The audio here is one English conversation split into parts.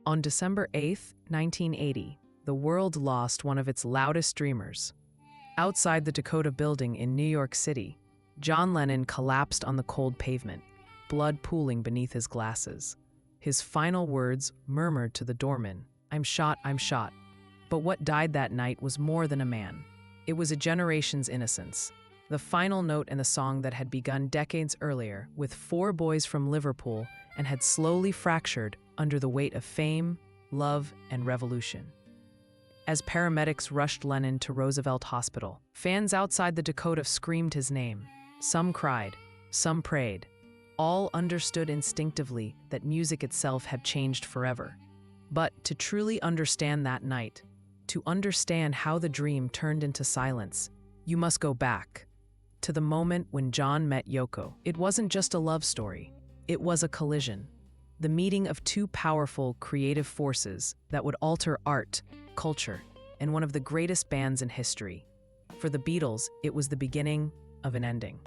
On December 8, 1980, the world lost one of its loudest dreamers. Outside the Dakota Building in New York City, John Lennon collapsed on the cold pavement, blood pooling beneath his glasses. His final words murmured to the doorman, "I'm shot, I'm shot." But what died that night was more than a man. It was a generation's innocence. The final note in the song that had begun decades earlier with four boys from Liverpool and had slowly fractured under the weight of fame, love, and revolution. As paramedics rushed Lennon to Roosevelt Hospital, fans outside the Dakota screamed his name. Some cried, some prayed. All understood instinctively that music itself had changed forever. But to truly understand that night, to understand how the dream turned into silence, you must go back to the moment when John met Yoko. It wasn't just a love story. It was a collision. The meeting of two powerful, creative forces that would alter art, culture, and one of the greatest bands in history. For the Beatles, it was the beginning of an ending.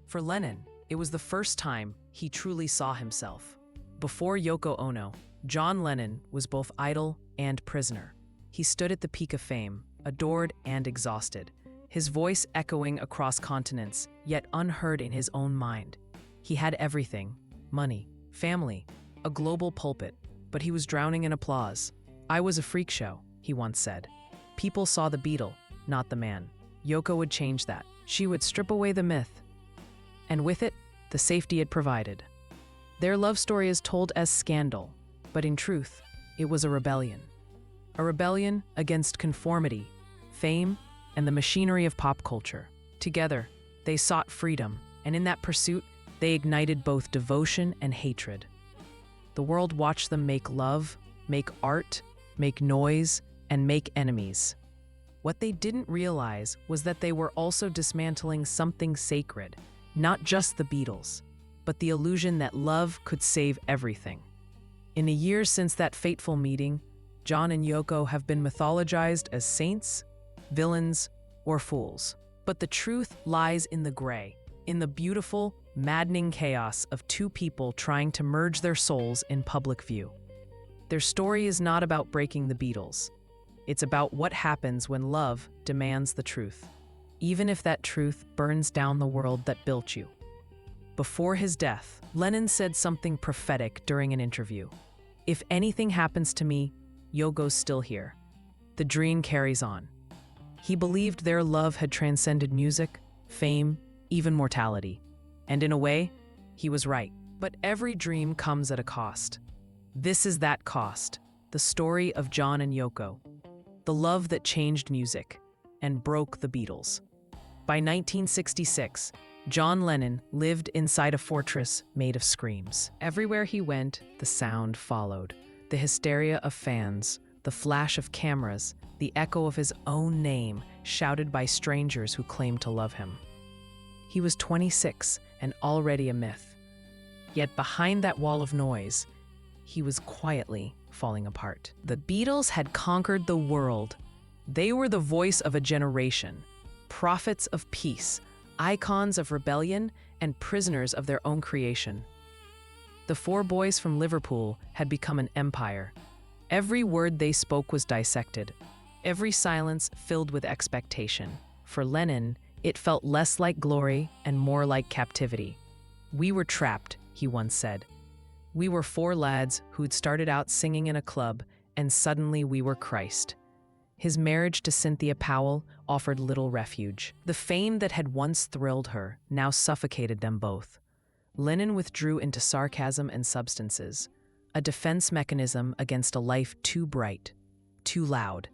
For Lennon, it was the first time he truly saw himself. Before Yoko Ono, John Lennon was both idol and prisoner. He stood at the peak of fame, adored and exhausted, his voice echoing across continents, yet unheard in his own mind. He had everything: money, family, a global pulpit, but he was drowning in applause. "I was a freak show," he once said. People saw the Beatle, not the man. Yoko would change that. She would strip away the myth, and with it, the safety it provided. Their love story is told as scandal, but in truth, it was a rebellion. A rebellion against conformity, fame, and the machinery of pop culture. Together, they sought freedom, and in that pursuit, they ignited both devotion and hatred. The world watched them make love, make art, make noise, and make enemies. What they didn't realize was that they were also dismantling something sacred, not just the Beatles, but the illusion that love could save everything. In the years since that fateful meeting, John and Yoko have been mythologized as saints, villains, or fools. But the truth lies in the gray, in the beautiful, maddening chaos of two people trying to merge their souls in public view. Their story is not about breaking the Beatles. It's about what happens when love demands the truth, even if that truth burns down the world that built you. Before his death, Lennon said something prophetic during an interview. "If anything happens to me, Yoko's still here. The dream carries on." He believed their love had transcended music, fame, even mortality. And in a way, he was right. But every dream comes at a cost. This is that cost, the story of John and Yoko, the love that changed music and broke the Beatles. By 1966, John Lennon lived inside a fortress made of screams. Everywhere he went, the sound followed. The hysteria of fans, the flash of cameras, the echo of his own name shouted by strangers who claimed to love him. He was 26 and already a myth. Yet behind that wall of noise, he was quietly falling apart. The Beatles had conquered the world. They were the voice of a generation, prophets of peace, icons of rebellion, and prisoners of their own creation. The four boys from Liverpool had become an empire. Every word they spoke was dissected, every silence filled with expectation. For Lennon, it felt less like glory and more like captivity. "We were trapped," he once said. "We were four lads who'd started out singing in a club, and suddenly we were Christ." His marriage to Cynthia Powell offered little refuge. The fame that had once thrilled her now suffocated them both. Lennon withdrew into sarcasm and substances, a defense mechanism against a life too bright, too loud.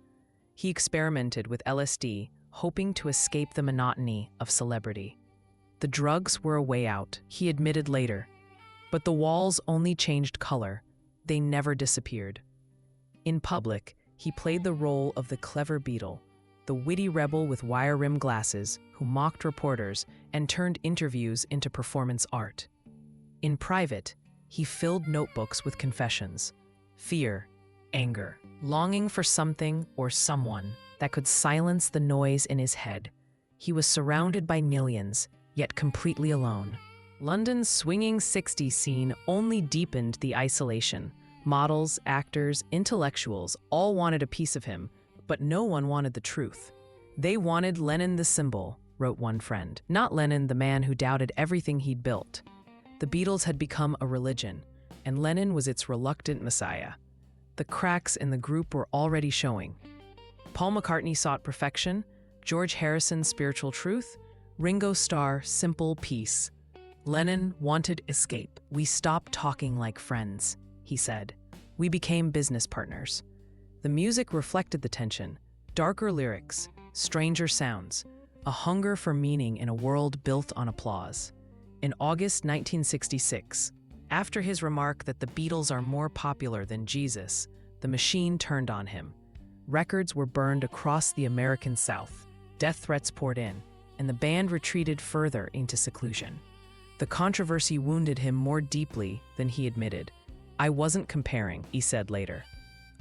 He experimented with LSD, hoping to escape the monotony of celebrity. The drugs were a way out, he admitted later, but the walls only changed color. They never disappeared. In public, he played the role of the clever Beatle, the witty rebel with wire-rimmed glasses who mocked reporters and turned interviews into performance art. In private, he filled notebooks with confessions, fear, anger, longing for something or someone that could silence the noise in his head. He was surrounded by millions, yet completely alone. London's swinging 60s scene only deepened the isolation. Models, actors, intellectuals all wanted a piece of him, but no one wanted the truth. They wanted Lennon the symbol, wrote one friend, not Lennon the man who doubted everything he'd built. The Beatles had become a religion, and Lennon was its reluctant messiah. The cracks in the group were already showing. Paul McCartney sought perfection, George Harrison spiritual truth, Ringo Starr simple peace. Lennon wanted escape. "We stopped talking like friends," he said. "We became business partners." The music reflected the tension, darker lyrics, stranger sounds, a hunger for meaning in a world built on applause. In August 1966, after his remark that the Beatles are more popular than Jesus, the machine turned on him. Records were burned across the American South, death threats poured in, and the band retreated further into seclusion. The controversy wounded him more deeply than he admitted. "I wasn't comparing," he said later.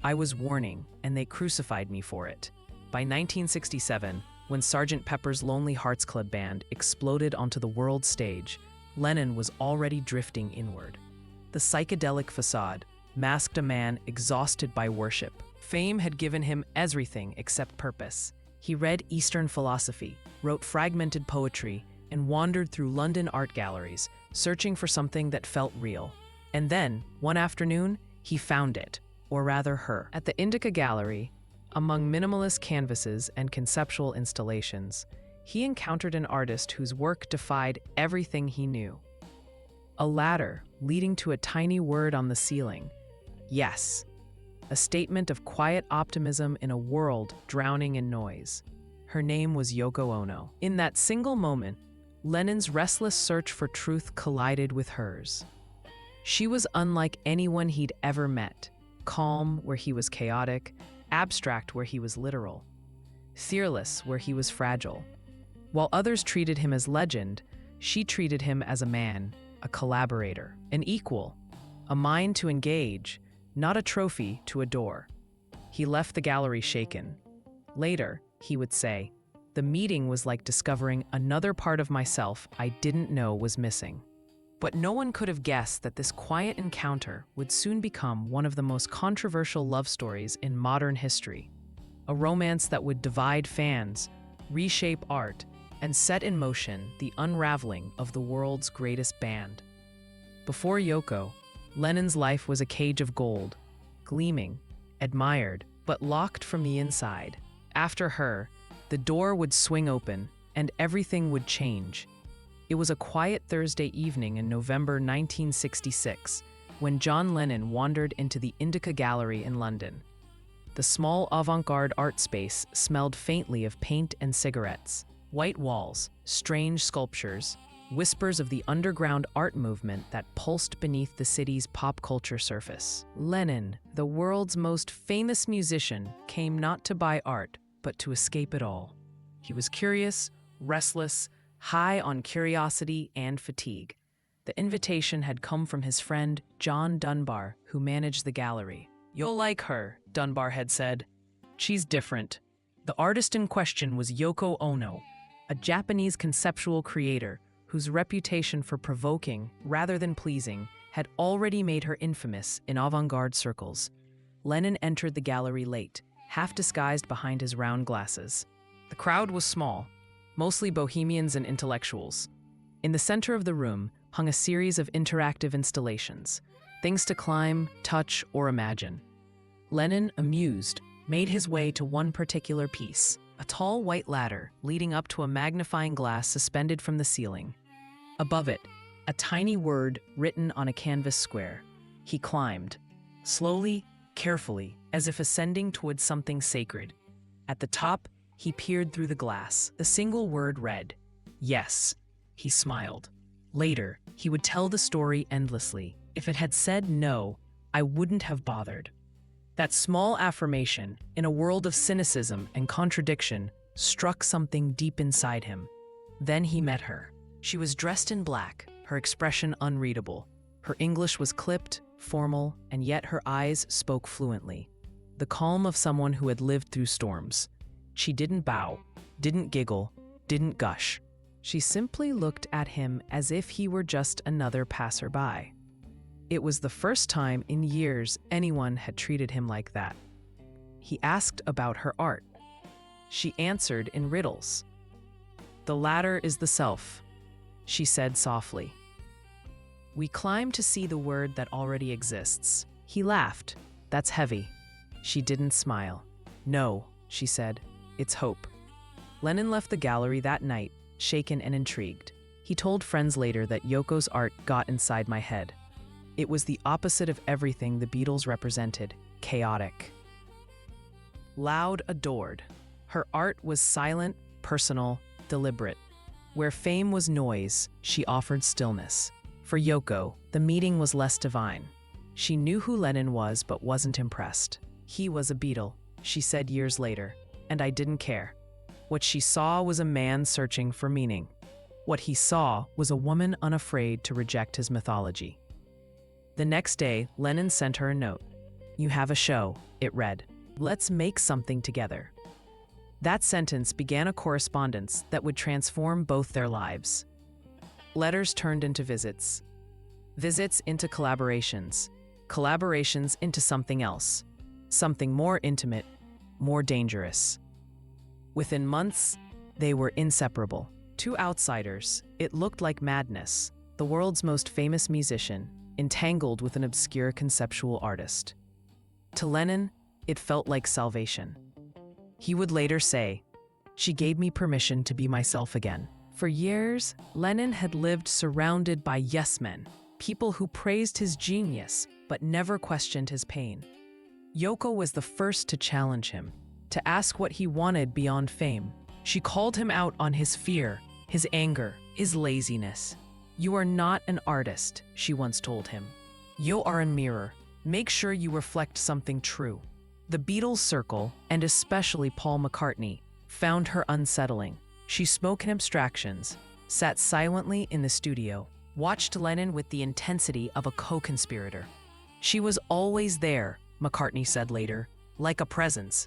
"I was warning, and they crucified me for it." By 1967, when Sgt. Pepper's Lonely Hearts Club Band exploded onto the world stage, Lennon was already drifting inward. The psychedelic facade masked a man exhausted by worship. Fame had given him everything except purpose. He read Eastern philosophy, wrote fragmented poetry, and wandered through London art galleries, searching for something that felt real. And then, one afternoon, he found it, or rather her. At the Indica Gallery, among minimalist canvases and conceptual installations, he encountered an artist whose work defied everything he knew. A ladder leading to a tiny word on the ceiling. Yes. A statement of quiet optimism in a world drowning in noise. Her name was Yoko Ono. In that single moment, Lennon's restless search for truth collided with hers. She was unlike anyone he'd ever met, calm where he was chaotic, abstract where he was literal, fearless where he was fragile. While others treated him as legend, she treated him as a man, a collaborator, an equal, a mind to engage, not a trophy to adore. He left the gallery shaken. Later, he would say, "The meeting was like discovering another part of myself I didn't know was missing." But no one could have guessed that this quiet encounter would soon become one of the most controversial love stories in modern history. A romance that would divide fans, reshape art, and set in motion the unraveling of the world's greatest band. Before Yoko, Lennon's life was a cage of gold, gleaming, admired, but locked from the inside. After her, the door would swing open, and everything would change. It was a quiet Thursday evening in November 1966 when John Lennon wandered into the Indica Gallery in London. The small avant-garde art space smelled faintly of paint and cigarettes. White walls, strange sculptures, whispers of the underground art movement that pulsed beneath the city's pop culture surface. Lennon, the world's most famous musician, came not to buy art, but to escape it all. He was curious, restless, high on curiosity and fatigue. The invitation had come from his friend, John Dunbar, who managed the gallery. "You'll like her," Dunbar had said. "She's different." The artist in question was Yoko Ono, a Japanese conceptual creator whose reputation for provoking, rather than pleasing, had already made her infamous in avant-garde circles. Lennon entered the gallery late, half disguised behind his round glasses. The crowd was small, mostly bohemians and intellectuals. In the center of the room hung a series of interactive installations, things to climb, touch, or imagine. Lennon, amused, made his way to one particular piece, a tall white ladder leading up to a magnifying glass suspended from the ceiling. Above it, a tiny word written on a canvas square. He climbed, slowly, carefully, as if ascending towards something sacred. At the top, he peered through the glass. The single word read, "Yes." He smiled. Later, he would tell the story endlessly. "If it had said no, I wouldn't have bothered." That small affirmation, in a world of cynicism and contradiction, struck something deep inside him. Then he met her. She was dressed in black, her expression unreadable. Her English was clipped, formal, and yet her eyes spoke fluently. The calm of someone who had lived through storms. She didn't bow, didn't giggle, didn't gush. She simply looked at him as if he were just another passerby. It was the first time in years anyone had treated him like that. He asked about her art. She answered in riddles. "The latter is the self," she said softly. "We climb to see the word that already exists." He laughed. "That's heavy." She didn't smile. "No," she said, "it's hope." Lennon left the gallery that night, shaken and intrigued. He told friends later that Yoko's art got inside my head. It was the opposite of everything the Beatles represented, chaotic. Loud, adored. Her art was silent, personal, deliberate. Where fame was noise, she offered stillness. For Yoko, the meeting was less divine. She knew who Lennon was but wasn't impressed. "He was a Beatle," she said years later, "and I didn't care." What she saw was a man searching for meaning. What he saw was a woman unafraid to reject his mythology. The next day, Lennon sent her a note. "You have a show," it read. "Let's make something together." That sentence began a correspondence that would transform both their lives. Letters turned into visits. Visits into collaborations. Collaborations into something else. Something more intimate, more dangerous. Within months, they were inseparable. To outsiders, it looked like madness. The world's most famous musician, entangled with an obscure conceptual artist. To Lennon, it felt like salvation. He would later say, "She gave me permission to be myself again." For years, Lennon had lived surrounded by yes-men, people who praised his genius but never questioned his pain. Yoko was the first to challenge him, to ask what he wanted beyond fame. She called him out on his fear, his anger, his laziness. "You are not an artist," she once told him. "You are a mirror. Make sure you reflect something true." The Beatles' circle, and especially Paul McCartney, found her unsettling. She spoke in abstractions, sat silently in the studio, watched Lennon with the intensity of a co-conspirator. "She was always there," McCartney said later, "like a presence."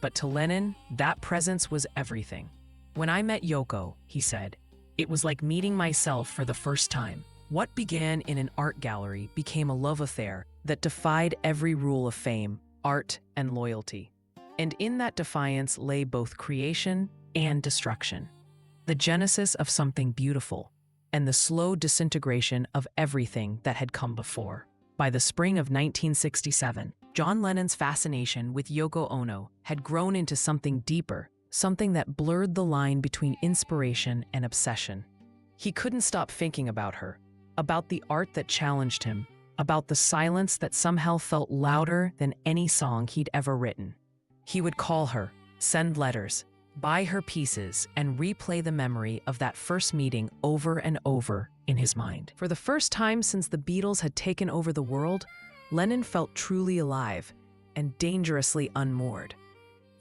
But to Lennon, that presence was everything. "When I met Yoko," he said, "it was like meeting myself for the first time." What began in an art gallery became a love affair that defied every rule of fame, art, and loyalty. And in that defiance lay both creation and destruction. The genesis of something beautiful, and the slow disintegration of everything that had come before. By the spring of 1967, John Lennon's fascination with Yoko Ono had grown into something deeper, something that blurred the line between inspiration and obsession. He couldn't stop thinking about her, about the art that challenged him, about the silence that somehow felt louder than any song he'd ever written. He would call her, send letters, buy her pieces, and replay the memory of that first meeting over and over in his mind. For the first time since the Beatles had taken over the world, Lennon felt truly alive and dangerously unmoored.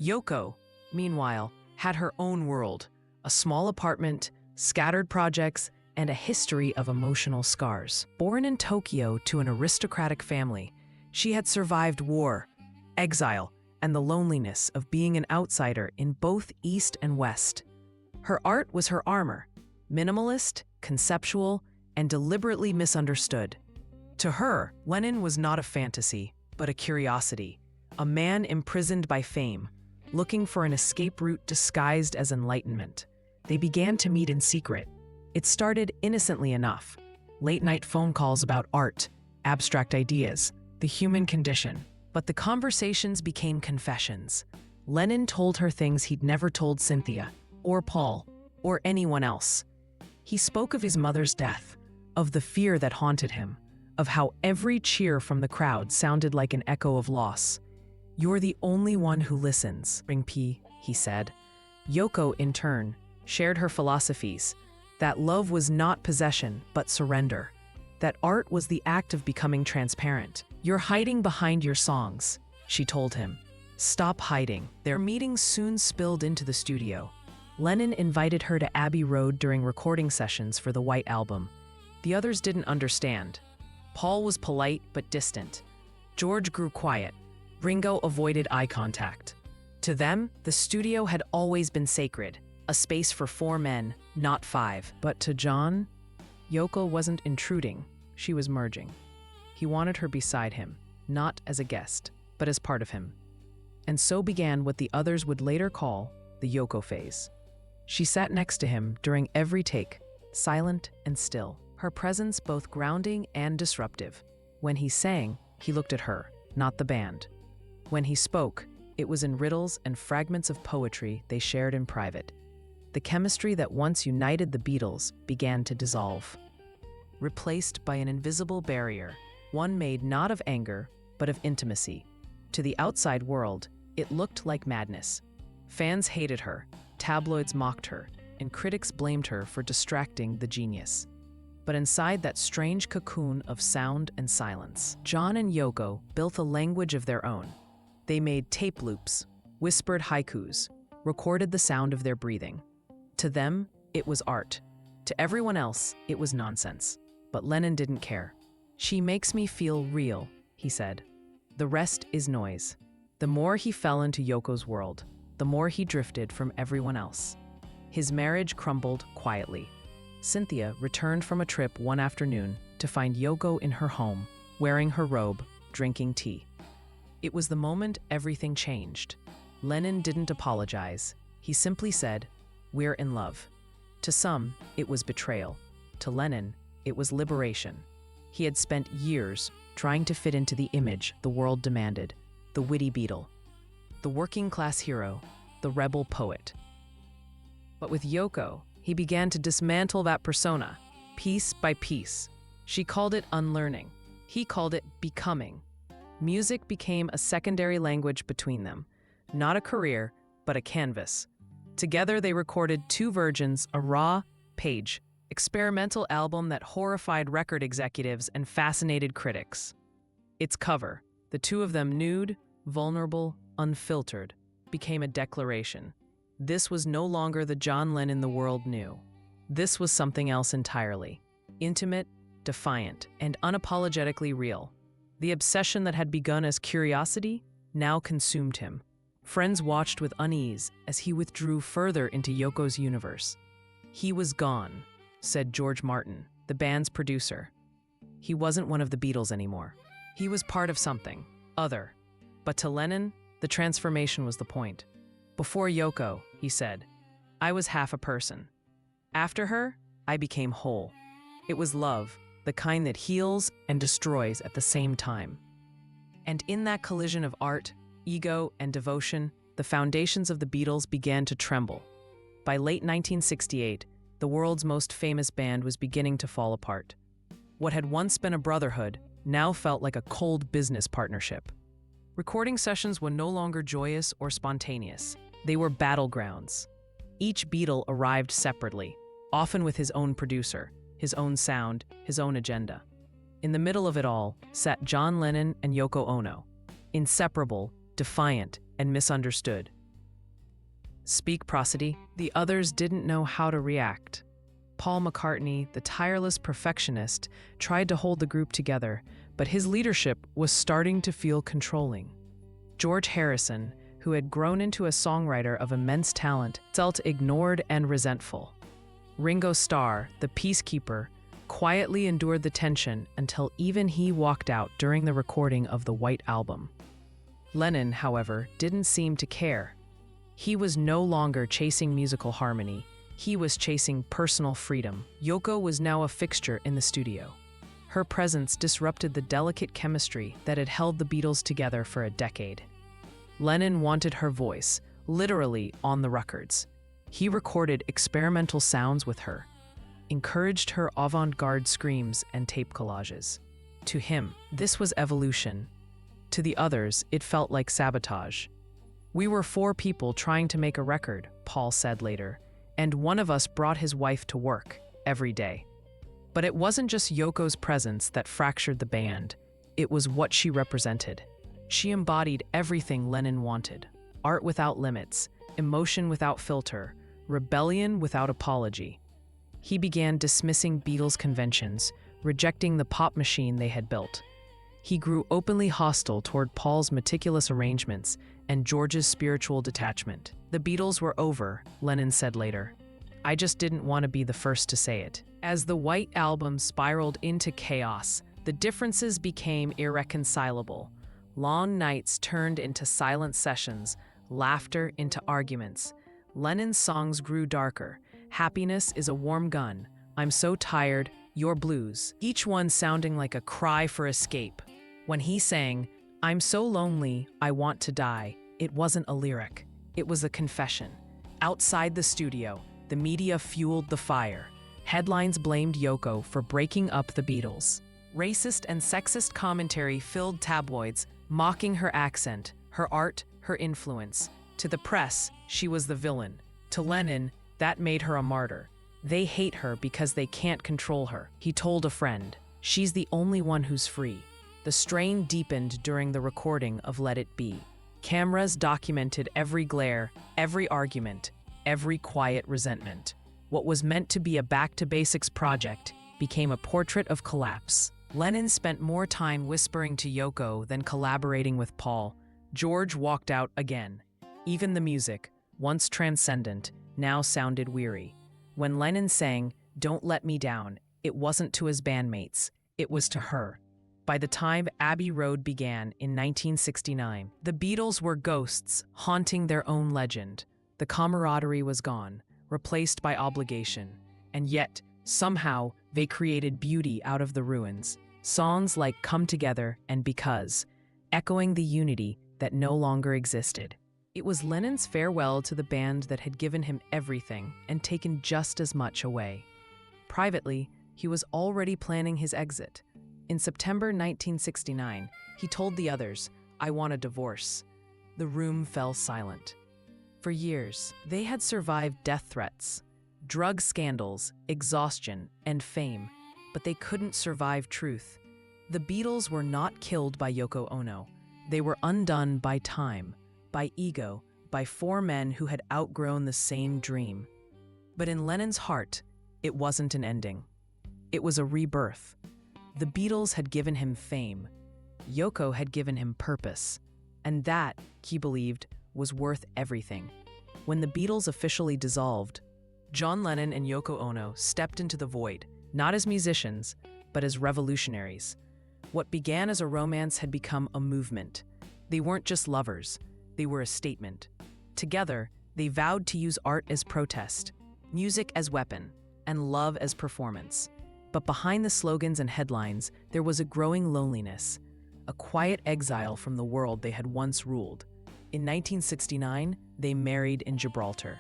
Yoko, meanwhile, had her own world, a small apartment, scattered projects, and a history of emotional scars. Born in Tokyo to an aristocratic family, she had survived war, exile, and the loneliness of being an outsider in both East and West. Her art was her armor, minimalist, conceptual, and deliberately misunderstood. To her, Lennon was not a fantasy, but a curiosity, a man imprisoned by fame, looking for an escape route disguised as enlightenment. They began to meet in secret. It started innocently enough. Late-night phone calls about art, abstract ideas, the human condition. But the conversations became confessions. Lennon told her things he'd never told Cynthia, or Paul, or anyone else. He spoke of his mother's death, of the fear that haunted him, of how every cheer from the crowd sounded like an echo of loss. "You're the only one who listens, Ring P," he said. Yoko, in turn, shared her philosophies, that love was not possession, but surrender. That art was the act of becoming transparent. "You're hiding behind your songs," she told him. "Stop hiding." Their meetings soon spilled into the studio. Lennon invited her to Abbey Road during recording sessions for the White Album. The others didn't understand. Paul was polite but distant. George grew quiet. Ringo avoided eye contact. To them, the studio had always been sacred, a space for 4 men, not 5. But to John, Yoko wasn't intruding, she was merging. He wanted her beside him, not as a guest, but as part of him. And so began what the others would later call the Yoko phase. She sat next to him during every take, silent and still, her presence both grounding and disruptive. When he sang, he looked at her, not the band. When he spoke, it was in riddles and fragments of poetry they shared in private. The chemistry that once united the Beatles began to dissolve, replaced by an invisible barrier, one made not of anger, but of intimacy. To the outside world, it looked like madness. Fans hated her, tabloids mocked her, and critics blamed her for distracting the genius. But inside that strange cocoon of sound and silence, John and Yoko built a language of their own. They made tape loops, whispered haikus, recorded the sound of their breathing. To them, it was art. To everyone else, it was nonsense. But Lennon didn't care. "She makes me feel real," he said. "The rest is noise." The more he fell into Yoko's world, the more he drifted from everyone else. His marriage crumbled quietly. Cynthia returned from a trip one afternoon to find Yoko in her home, wearing her robe, drinking tea. It was the moment everything changed. Lennon didn't apologize. He simply said, "We're in love." To some, it was betrayal. To Lennon, it was liberation. He had spent years trying to fit into the image the world demanded: the witty Beatle, the working-class hero, the rebel poet. But with Yoko, he began to dismantle that persona, piece by piece. She called it unlearning. He called it becoming. Music became a secondary language between them, not a career, but a canvas. Together they recorded two versions, a raw, page, experimental album that horrified record executives and fascinated critics. Its cover, the two of them nude, vulnerable, unfiltered, became a declaration. This was no longer the John Lennon the world knew. This was something else entirely. Intimate, defiant, and unapologetically real. The obsession that had begun as curiosity now consumed him. Friends watched with unease as he withdrew further into Yoko's universe. "He was gone," said George Martin, the band's producer. "He wasn't one of the Beatles anymore. He was part of something, other." But to Lennon, the transformation was the point. "Before Yoko," he said, "I was half a person. After her, I became whole." It was love, the kind that heals and destroys at the same time. And in that collision of art, ego, and devotion, the foundations of the Beatles began to tremble. By late 1968, the world's most famous band was beginning to fall apart. What had once been a brotherhood now felt like a cold business partnership. Recording sessions were no longer joyous or spontaneous. They were battlegrounds. Each Beatle arrived separately, often with his own producer, his own sound, his own agenda. In the middle of it all sat John Lennon and Yoko Ono, inseparable, defiant, and misunderstood. Speak prosody, the others didn't know how to react. Paul McCartney, the tireless perfectionist, tried to hold the group together, but his leadership was starting to feel controlling. George Harrison, who had grown into a songwriter of immense talent, felt ignored and resentful. Ringo Starr, the peacekeeper, quietly endured the tension until even he walked out during the recording of the White Album. Lennon, however, didn't seem to care. He was no longer chasing musical harmony. He was chasing personal freedom. Yoko was now a fixture in the studio. Her presence disrupted the delicate chemistry that had held the Beatles together for a decade. Lennon wanted her voice, literally on the records. He recorded experimental sounds with her, encouraged her avant-garde screams and tape collages. To him, this was evolution. To the others, it felt like sabotage. "We were four people trying to make a record," Paul said later, "and one of us brought his wife to work every day." But it wasn't just Yoko's presence that fractured the band. It was what she represented. She embodied everything Lennon wanted: art without limits, emotion without filter, rebellion without apology. He began dismissing Beatles conventions, rejecting the pop machine they had built. He grew openly hostile toward Paul's meticulous arrangements and George's spiritual detachment. "The Beatles were over," Lennon said later. "I just didn't want to be the first to say it." As the White Album spiraled into chaos, The differences became irreconcilable. Long nights turned into silent sessions, laughter into arguments. Lennon's songs grew darker. Happiness is a warm gun. I'm so tired, you're blues. Each one sounding like a cry for escape. When he sang, I'm so lonely, I want to die, it wasn't a lyric. It was a confession. Outside the studio, the media fueled the fire. Headlines blamed Yoko for breaking up the Beatles. Racist and sexist commentary filled tabloids, mocking her accent, her art, her influence. To the press, she was the villain. To Lennon, that made her a martyr. They hate her because they can't control her, he told a friend. She's the only one who's free. The strain deepened during the recording of Let It Be. Cameras documented every glare, every argument, every quiet resentment. What was meant to be a back-to-basics project became a portrait of collapse. Lennon spent more time whispering to Yoko than collaborating with Paul. George walked out again. Even the music, once transcendent, now sounded weary. When Lennon sang, Don't Let Me Down, it wasn't to his bandmates, it was to her. By the time Abbey Road began in 1969, the Beatles were ghosts haunting their own legend. The camaraderie was gone, replaced by obligation. And yet, somehow, they created beauty out of the ruins. Songs like Come Together and Because, echoing the unity that no longer existed. It was Lennon's farewell to the band that had given him everything and taken just as much away. Privately, he was already planning his exit. In September 1969, he told the others, I want a divorce. The room fell silent. For years, they had survived death threats, drug scandals, exhaustion, and fame, but they couldn't survive truth. The Beatles were not killed by Yoko Ono. They were undone by time, by ego, by four men who had outgrown the same dream. But in Lennon's heart, it wasn't an ending. It was a rebirth. The Beatles had given him fame. Yoko had given him purpose. And that, he believed, was worth everything. When the Beatles officially dissolved, John Lennon and Yoko Ono stepped into the void, not as musicians, but as revolutionaries. What began as a romance had become a movement. They weren't just lovers, they were a statement. Together, they vowed to use art as protest, music as weapon, and love as performance. But behind the slogans and headlines, there was a growing loneliness, a quiet exile from the world they had once ruled. In 1969, they married in Gibraltar.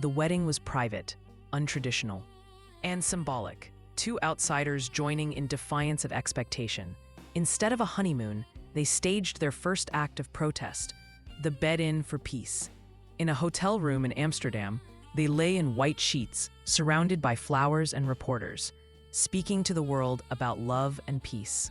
The wedding was private, untraditional, and symbolic. Two outsiders joining in defiance of expectation. Instead of a honeymoon, they staged their first act of protest, the bed-in for peace. In a hotel room in Amsterdam, they lay in white sheets, surrounded by flowers and reporters, speaking to the world about love and peace.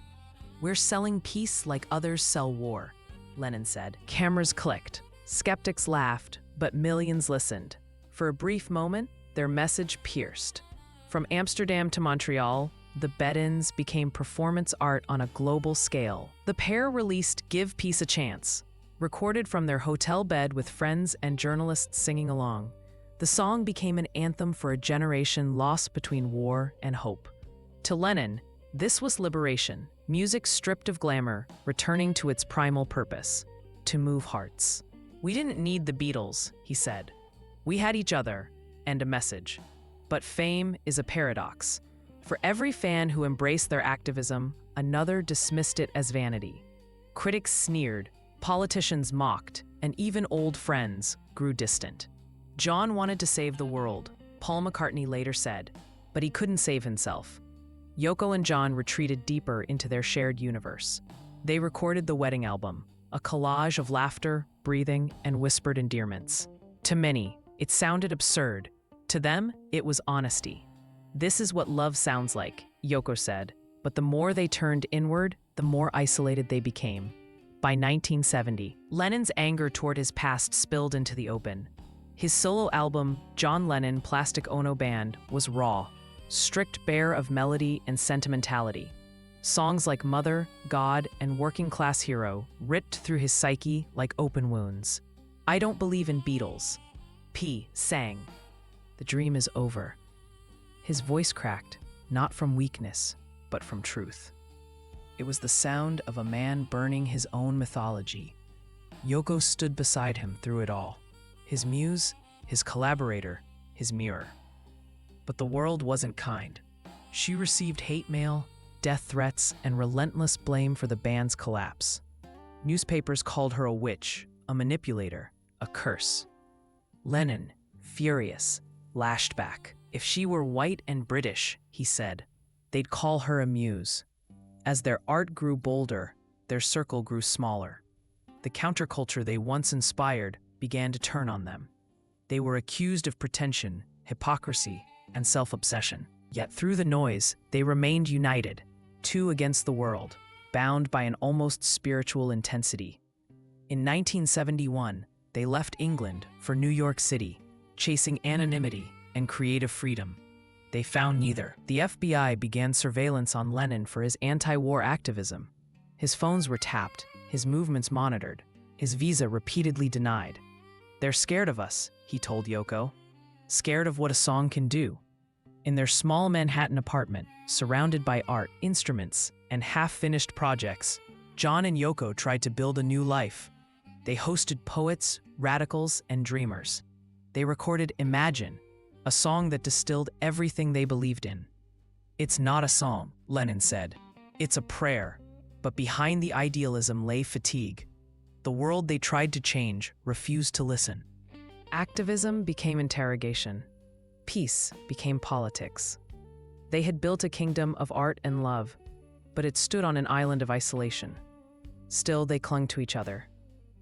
We're selling peace like others sell war, Lennon said. Cameras clicked. Skeptics laughed, but millions listened. For a brief moment, their message pierced. From Amsterdam to Montreal, the bed-ins became performance art on a global scale. The pair released Give Peace a Chance, recorded from their hotel bed with friends and journalists singing along. The song became an anthem for a generation lost between war and hope. To Lennon, this was liberation, music stripped of glamour, returning to its primal purpose, to move hearts. We didn't need the Beatles, he said. We had each other, and a message. But fame is a paradox. For every fan who embraced their activism, another dismissed it as vanity. Critics sneered, politicians mocked, and even old friends grew distant. John wanted to save the world, Paul McCartney later said, but he couldn't save himself. Yoko and John retreated deeper into their shared universe. They recorded the wedding album, a collage of laughter, breathing, and whispered endearments. To many, it sounded absurd. To them, it was honesty. This is what love sounds like, Yoko said, but the more they turned inward, the more isolated they became. By 1970, Lennon's anger toward his past spilled into the open. His solo album, John Lennon Plastic Ono Band, was raw, stripped bare of melody and sentimentality. Songs like Mother, God, and Working Class Hero ripped through his psyche like open wounds. I Don't Believe in Beatles, P. sang. The dream is over. His voice cracked, not from weakness, but from truth. It was the sound of a man burning his own mythology. Yoko stood beside him through it all. His muse, his collaborator, his mirror. But the world wasn't kind. She received hate mail, death threats, and relentless blame for the band's collapse. Newspapers called her a witch, a manipulator, a curse. Lennon, furious, lashed back. If she were white and British, he said, they'd call her a muse. As their art grew bolder, their circle grew smaller. The counterculture they once inspired began to turn on them. They were accused of pretension, hypocrisy, and self-obsession. Yet through the noise, they remained united, two against the world, bound by an almost spiritual intensity. In 1971, they left England for New York City, chasing anonymity and creative freedom. They found neither. The FBI began surveillance on Lennon for his anti-war activism. His phones were tapped, his movements monitored, his visa repeatedly denied. They're scared of us, he told Yoko. Scared of what a song can do. In their small Manhattan apartment, surrounded by art, instruments, and half-finished projects, John and Yoko tried to build a new life. They hosted poets, radicals, and dreamers. They recorded Imagine, a song that distilled everything they believed in. It's not a song, Lennon said. It's a prayer. But behind the idealism lay fatigue. The world they tried to change refused to listen. Activism became interrogation. Peace became politics. They had built a kingdom of art and love, but it stood on an island of isolation. Still, they clung to each other.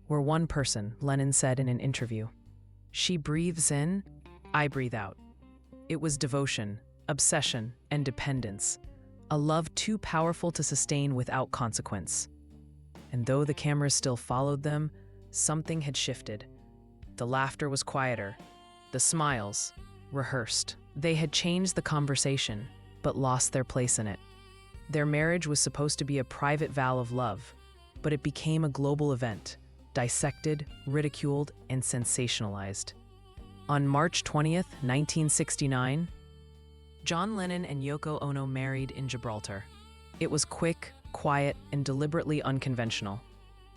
We're one person, Lennon said in an interview. She breathes in, I breathe out. It was devotion, obsession, and dependence, a love too powerful to sustain without consequence. And though the cameras still followed them, something had shifted. The laughter was quieter, the smiles rehearsed. They had changed the conversation, but lost their place in it. Their marriage was supposed to be a private vow of love, but it became a global event, dissected, ridiculed, and sensationalized. On March 20th, 1969, John Lennon and Yoko Ono married in Gibraltar. It was quick, quiet, and deliberately unconventional.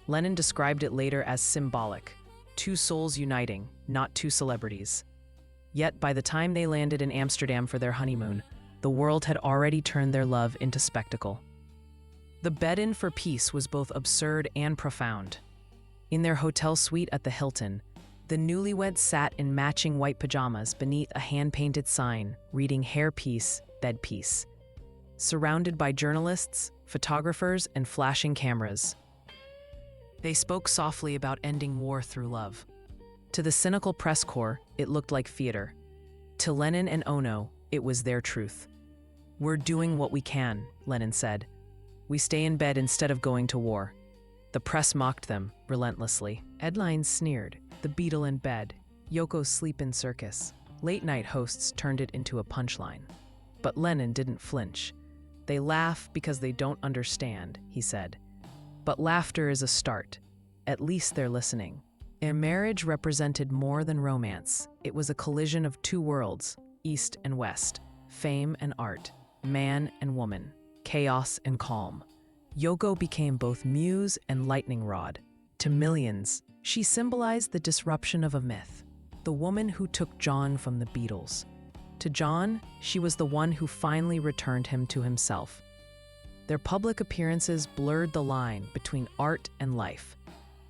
Lennon described it later as symbolic, two souls uniting, not two celebrities. Yet by the time they landed in Amsterdam for their honeymoon, the world had already turned their love into spectacle. The bed-in for peace was both absurd and profound. In their hotel suite at the Hilton, the newlyweds sat in matching white pajamas beneath a hand-painted sign reading "Hair Peace, Bed Peace." Surrounded by journalists, photographers, and flashing cameras, they spoke softly about ending war through love. To the cynical press corps, it looked like theater. To Lennon and Ono, it was their truth. We're doing what we can, Lennon said. We stay in bed instead of going to war. The press mocked them relentlessly. Headlines sneered, the Beatles in bed, Yoko's sleep in circus. Late-night hosts turned it into a punchline. But Lennon didn't flinch. They laugh because they don't understand, he said. But laughter is a start. At least they're listening. Their marriage represented more than romance. It was a collision of two worlds, East and West, fame and art, man and woman, chaos and calm. Yoko became both muse and lightning rod. To millions, she symbolized the disruption of a myth, the woman who took John from the Beatles. To John, she was the one who finally returned him to himself. Their public appearances blurred the line between art and life.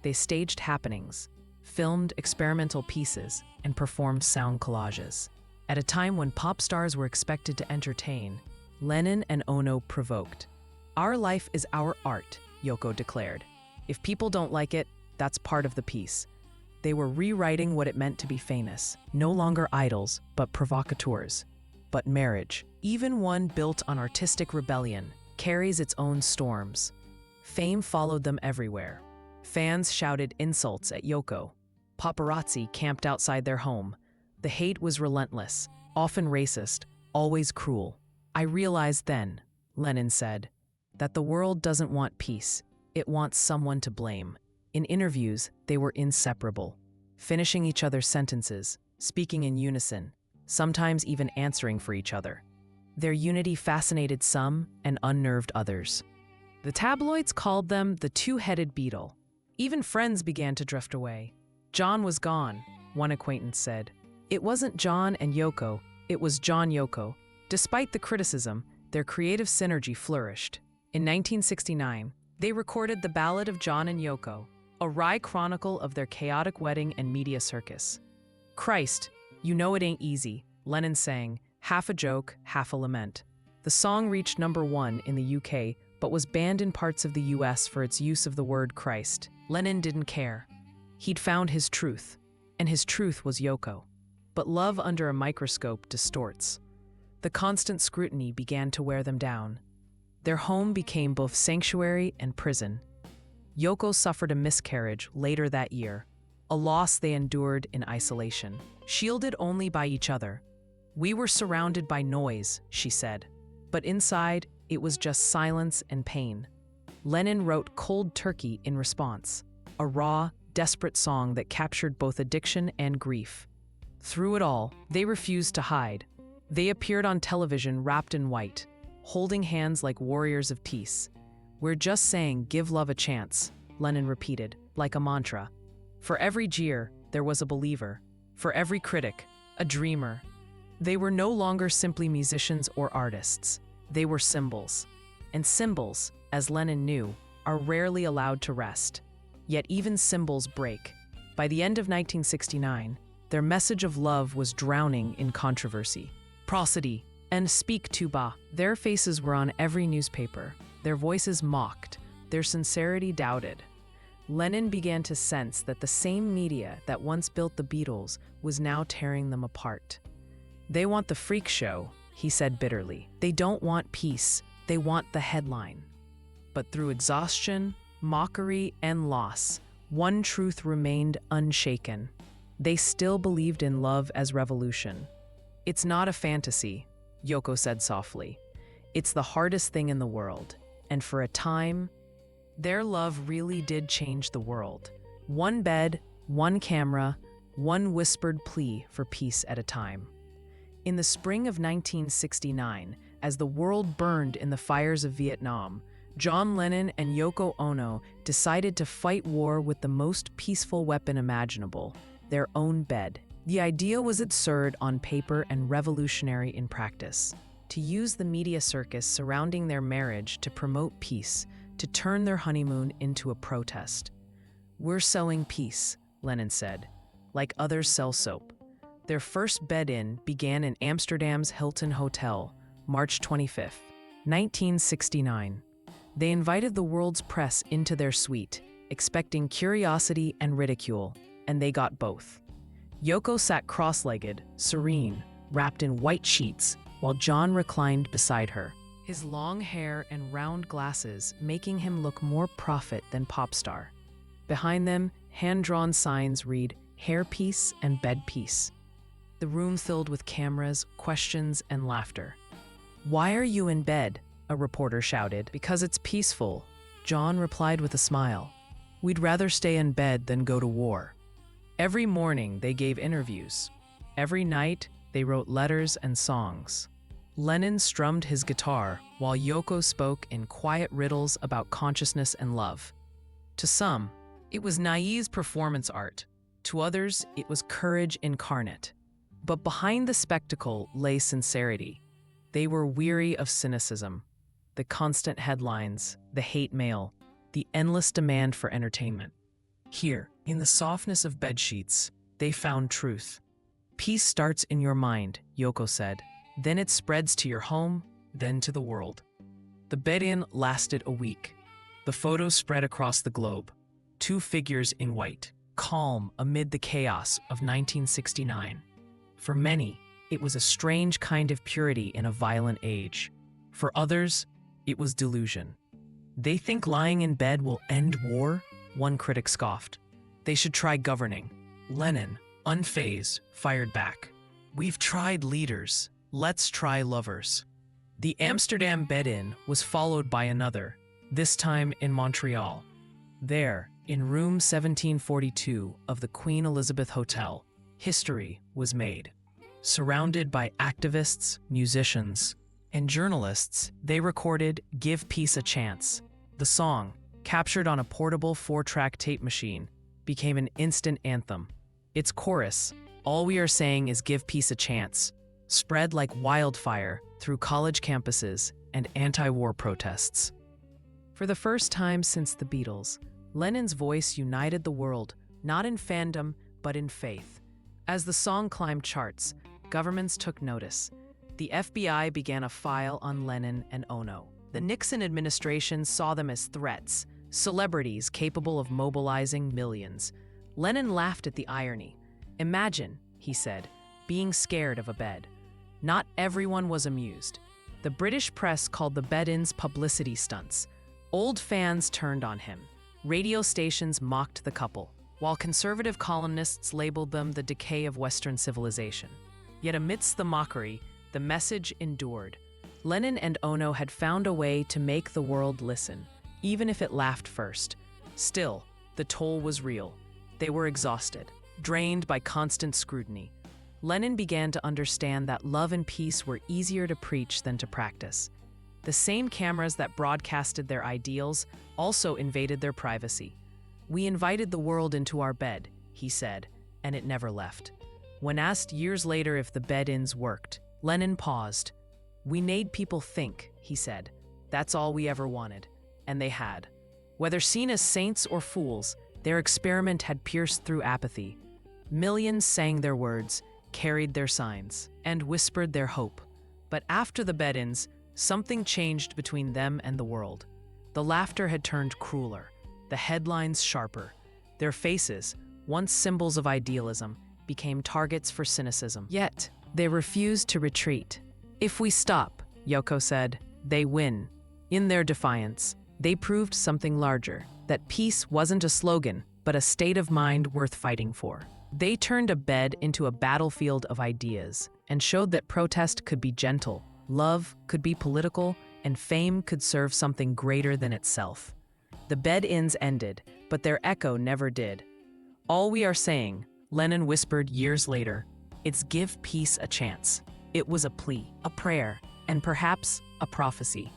They staged happenings, filmed experimental pieces, and performed sound collages. At a time when pop stars were expected to entertain, Lennon and Ono provoked. Our life is our art, Yoko declared. If people don't like it, that's part of the piece. They were rewriting what it meant to be famous, no longer idols, but provocateurs. But marriage, even one built on artistic rebellion, carries its own storms. Fame followed them everywhere. Fans shouted insults at Yoko. Paparazzi camped outside their home. The hate was relentless, often racist, always cruel. I realized then, Lennon said, that the world doesn't want peace. It wants someone to blame. In interviews, they were inseparable, finishing each other's sentences, speaking in unison, sometimes even answering for each other. Their unity fascinated some and unnerved others. The tabloids called them the two-headed beetle. Even friends began to drift away. John was gone, one acquaintance said. It wasn't John and Yoko, it was John Yoko. Despite the criticism, their creative synergy flourished. In 1969, they recorded the Ballad of John and Yoko, a wry chronicle of their chaotic wedding and media circus. Christ, you know it ain't easy, Lennon sang, half a joke, half a lament. The song reached #1 in the UK, but was banned in parts of the US for its use of the word Christ. Lennon didn't care. He'd found his truth, and his truth was Yoko. But love under a microscope distorts. The constant scrutiny began to wear them down. Their home became both sanctuary and prison. Yoko suffered a miscarriage later that year, a loss they endured in isolation, shielded only by each other. We were surrounded by noise, she said, but inside, it was just silence and pain. Lennon wrote Cold Turkey in response, a raw, desperate song that captured both addiction and grief. Through it all, they refused to hide. They appeared on television wrapped in white, holding hands like warriors of peace. We're just saying, give love a chance, Lennon repeated, like a mantra. For every jeer, there was a believer. For every critic, a dreamer. They were no longer simply musicians or artists. They were symbols. And symbols, as Lennon knew, are rarely allowed to rest. Yet even symbols break. By the end of 1969, their message of love was drowning in controversy. Prosody and Speak Tuba. Their faces were on every newspaper. Their voices mocked. Their sincerity doubted. Lennon began to sense that the same media that once built the Beatles was now tearing them apart. They want the freak show, he said bitterly. They don't want peace. They want the headline. But through exhaustion, mockery, and loss, one truth remained unshaken. They still believed in love as revolution. It's not a fantasy, Yoko said softly. It's the hardest thing in the world. And for a time, their love really did change the world. One bed, one camera, one whispered plea for peace at a time. In the spring of 1969, as the world burned in the fires of Vietnam, John Lennon and Yoko Ono decided to fight war with the most peaceful weapon imaginable, their own bed. The idea was absurd on paper and revolutionary in practice. To use the media circus surrounding their marriage to promote peace, to turn their honeymoon into a protest. We're selling peace, Lennon said, like others sell soap. Their first bed-in began in Amsterdam's Hilton Hotel, March 25, 1969. They invited the world's press into their suite, expecting curiosity and ridicule, and they got both. Yoko sat cross-legged, serene, wrapped in white sheets, while John reclined beside her, his long hair and round glasses making him look more prophet than pop star. Behind them, hand-drawn signs read, hairpiece and bedpiece. The room filled with cameras, questions, and laughter. "Why are you in bed?" a reporter shouted. "Because it's peaceful," John replied with a smile. "We'd rather stay in bed than go to war." Every morning, they gave interviews. Every night, they wrote letters and songs. Lennon strummed his guitar while Yoko spoke in quiet riddles about consciousness and love. To some, it was naive performance art. To others, it was courage incarnate. But behind the spectacle lay sincerity. They were weary of cynicism, the constant headlines, the hate mail, the endless demand for entertainment. Here, in the softness of bedsheets, they found truth. Peace starts in your mind, Yoko said. Then it spreads to your home, then to the world. The bed-in lasted a week. The photos spread across the globe. Two figures in white, calm amid the chaos of 1969. For many, it was a strange kind of purity in a violent age. For others, it was delusion. They think lying in bed will end war? One critic scoffed. They should try governing. Lennon, unfazed, fired back. We've tried leaders. Let's try lovers. The Amsterdam bed-in was followed by another, this time in Montreal. There, in room 1742 of the Queen Elizabeth Hotel, history was made. Surrounded by activists, musicians, and journalists, they recorded Give Peace a Chance, The song, captured on a portable 4-track tape machine, became an instant anthem. Its chorus, "All we are saying is give peace a chance," spread like wildfire through college campuses and anti-war protests. For the first time since the Beatles, Lennon's voice united the world, not in fandom, but in faith. As the song climbed charts, governments took notice. The FBI began a file on Lennon and Ono. The Nixon administration saw them as threats, celebrities capable of mobilizing millions. Lennon laughed at the irony. "Imagine," he said, "being scared of a bed." Not everyone was amused. The British press called the bed-ins publicity stunts. Old fans turned on him. Radio stations mocked the couple, while conservative columnists labeled them the decay of Western civilization. Yet amidst the mockery, the message endured. Lennon and Ono had found a way to make the world listen, even if it laughed first. Still, the toll was real. They were exhausted, drained by constant scrutiny. Lennon began to understand that love and peace were easier to preach than to practice. The same cameras that broadcasted their ideals also invaded their privacy. "We invited the world into our bed," he said, and it never left. When asked years later if the bed-ins worked, Lennon paused. "We made people think," he said. "That's all we ever wanted." And they had. Whether seen as saints or fools, their experiment had pierced through apathy. Millions sang their words, carried their signs, and whispered their hope. But after the bed-ins, something changed between them and the world. The laughter had turned crueler, the headlines sharper. Their faces, once symbols of idealism, became targets for cynicism. Yet, they refused to retreat. "If we stop," Yoko said, "they win." In their defiance, they proved something larger, that peace wasn't a slogan, but a state of mind worth fighting for. They turned a bed into a battlefield of ideas and showed that protest could be gentle, love could be political, and fame could serve something greater than itself. The bed-ins ended, but their echo never did. "All we are saying," Lennon whispered years later, "it's give peace a chance." It was a plea, a prayer, and perhaps a prophecy.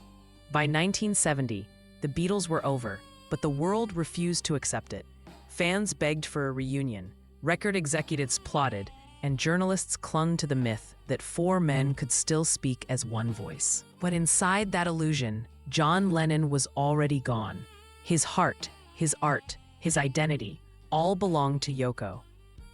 By 1970, the Beatles were over, but the world refused to accept it. Fans begged for a reunion, record executives plotted, and journalists clung to the myth that four men could still speak as one voice. But inside that illusion, John Lennon was already gone. His heart, his art, his identity, all belonged to Yoko.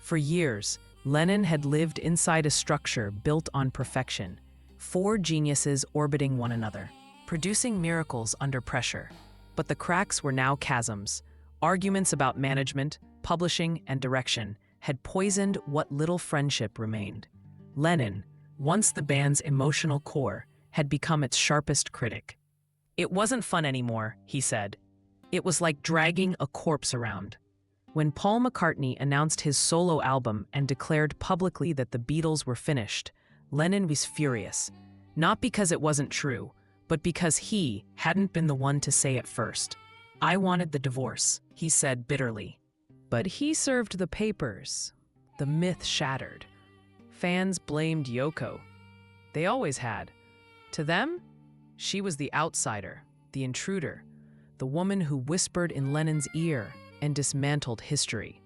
For years, Lennon had lived inside a structure built on perfection, four geniuses orbiting one another, producing miracles under pressure. But the cracks were now chasms. Arguments about management, publishing, and direction had poisoned what little friendship remained. Lennon, once the band's emotional core, had become its sharpest critic. "It wasn't fun anymore," he said. "It was like dragging a corpse around." When Paul McCartney announced his solo album and declared publicly that the Beatles were finished, Lennon was furious. Not because it wasn't true, but because he hadn't been the one to say it first. "I wanted the divorce," he said bitterly. But he served the papers. The myth shattered. Fans blamed Yoko. They always had. To them, she was the outsider, the intruder, the woman who whispered in Lennon's ear and dismantled history.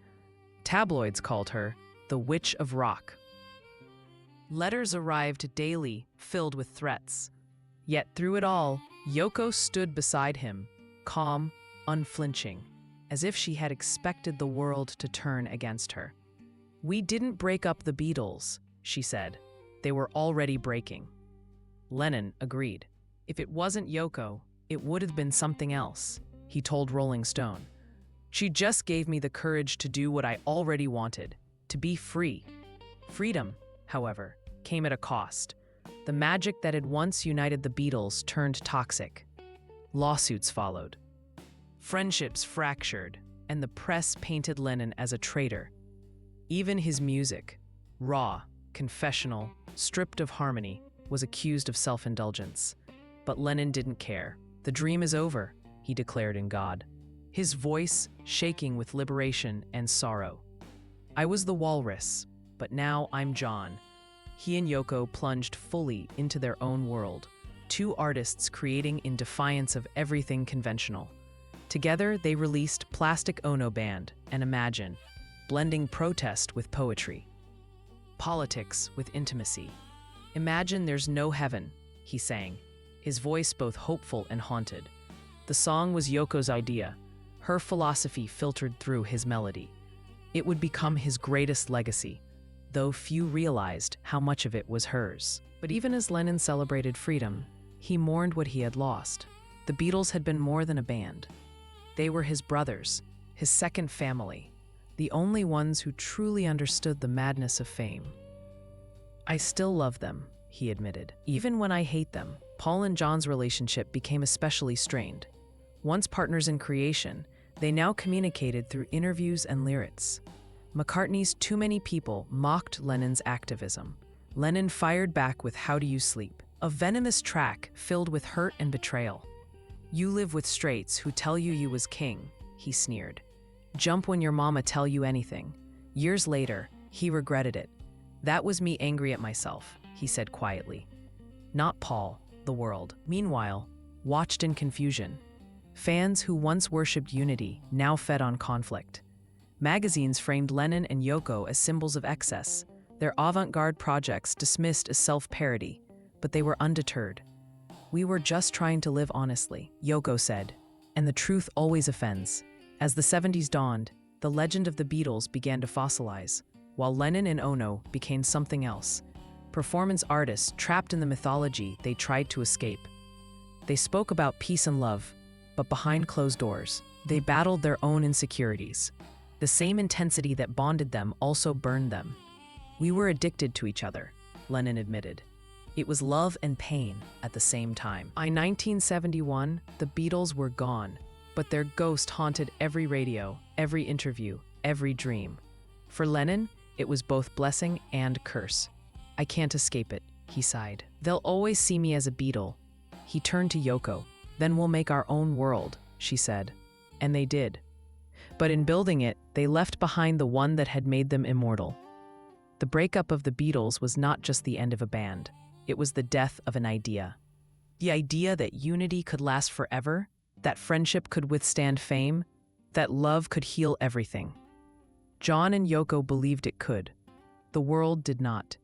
Tabloids called her the Witch of Rock. Letters arrived daily, filled with threats. Yet through it all, Yoko stood beside him, calm, unflinching, as if she had expected the world to turn against her. "We didn't break up the Beatles," she said. "They were already breaking." Lennon agreed. "If it wasn't Yoko, it would have been something else," he told Rolling Stone. "She just gave me the courage to do what I already wanted, to be free." Freedom, however, came at a cost. The magic that had once united the Beatles turned toxic. Lawsuits followed. Friendships fractured, and the press painted Lennon as a traitor. Even his music, raw, confessional, stripped of harmony, was accused of self-indulgence. But Lennon didn't care. "The dream is over," he declared in God, his voice shaking with liberation and sorrow. "I was the walrus, but now I'm John." He and Yoko plunged fully into their own world. two artists creating in defiance of everything conventional. Together, they released Plastic Ono Band and Imagine, blending protest with poetry, politics with intimacy. "Imagine there's no heaven," he sang, his voice both hopeful and haunted. The song was Yoko's idea, her philosophy filtered through his melody. It would become his greatest legacy, though few realized how much of it was hers. But even as Lennon celebrated freedom, he mourned what he had lost. The Beatles had been more than a band. They were his brothers, his second family, the only ones who truly understood the madness of fame. "I still love them," he admitted. "Even when I hate them." Paul and John's relationship became especially strained. Once partners in creation, they now communicated through interviews and lyrics. McCartney's "Too Many People" mocked Lennon's activism. Lennon fired back with "How Do You Sleep?", a venomous track filled with hurt and betrayal. "You live with straights who tell you was king," he sneered. "Jump when your mama tell you anything." Years later, he regretted it. "That was me angry at myself," he said quietly. Not Paul, the world, meanwhile, watched in confusion. Fans who once worshipped unity now fed on conflict. Magazines framed Lennon and Yoko as symbols of excess, their avant-garde projects dismissed as self-parody, but they were undeterred. "We were just trying to live honestly," Yoko said, "and the truth always offends." As the 70s dawned, the legend of the Beatles began to fossilize, while Lennon and Ono became something else. Performance artists trapped in the mythology they tried to escape. They spoke about peace and love, but behind closed doors, they battled their own insecurities. The same intensity that bonded them also burned them. "We were addicted to each other," Lennon admitted. "It was love and pain at the same time." By 1971, the Beatles were gone, but their ghost haunted every radio, every interview, every dream. For Lennon, it was both blessing and curse. "I can't escape it," he sighed. "They'll always see me as a Beatle." He turned to Yoko. "Then we'll make our own world," she said. And they did. But in building it, they left behind the one that had made them immortal. The breakup of the Beatles was not just the end of a band. It was the death of an idea. The idea that unity could last forever, that friendship could withstand fame, that love could heal everything. John and Yoko believed it could. The world did not.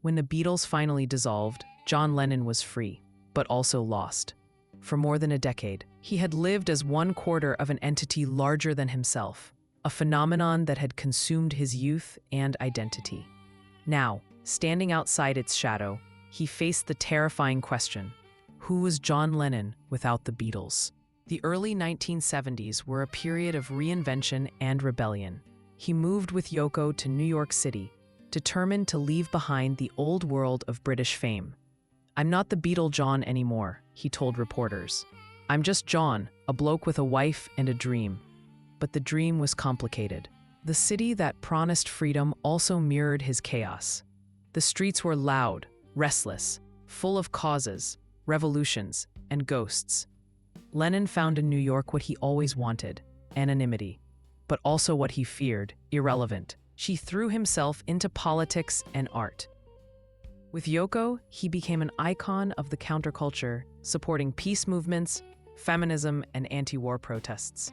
When the Beatles finally dissolved, John Lennon was free, but also lost. For more than a decade, he had lived as one quarter of an entity larger than himself, a phenomenon that had consumed his youth and identity. Now, standing outside its shadow, he faced the terrifying question: who was John Lennon without the Beatles? The early 1970s were a period of reinvention and rebellion. He moved with Yoko to New York City, determined to leave behind the old world of British fame. "I'm not the Beatle John anymore," he told reporters. "I'm just John, a bloke with a wife and a dream." But the dream was complicated. The city that promised freedom also mirrored his chaos. The streets were loud, restless, full of causes, revolutions, and ghosts. Lennon found in New York what he always wanted: anonymity, but also what he feared: irrelevant. She threw himself into politics and art. With Yoko, he became an icon of the counterculture, supporting peace movements, feminism, and anti-war protests.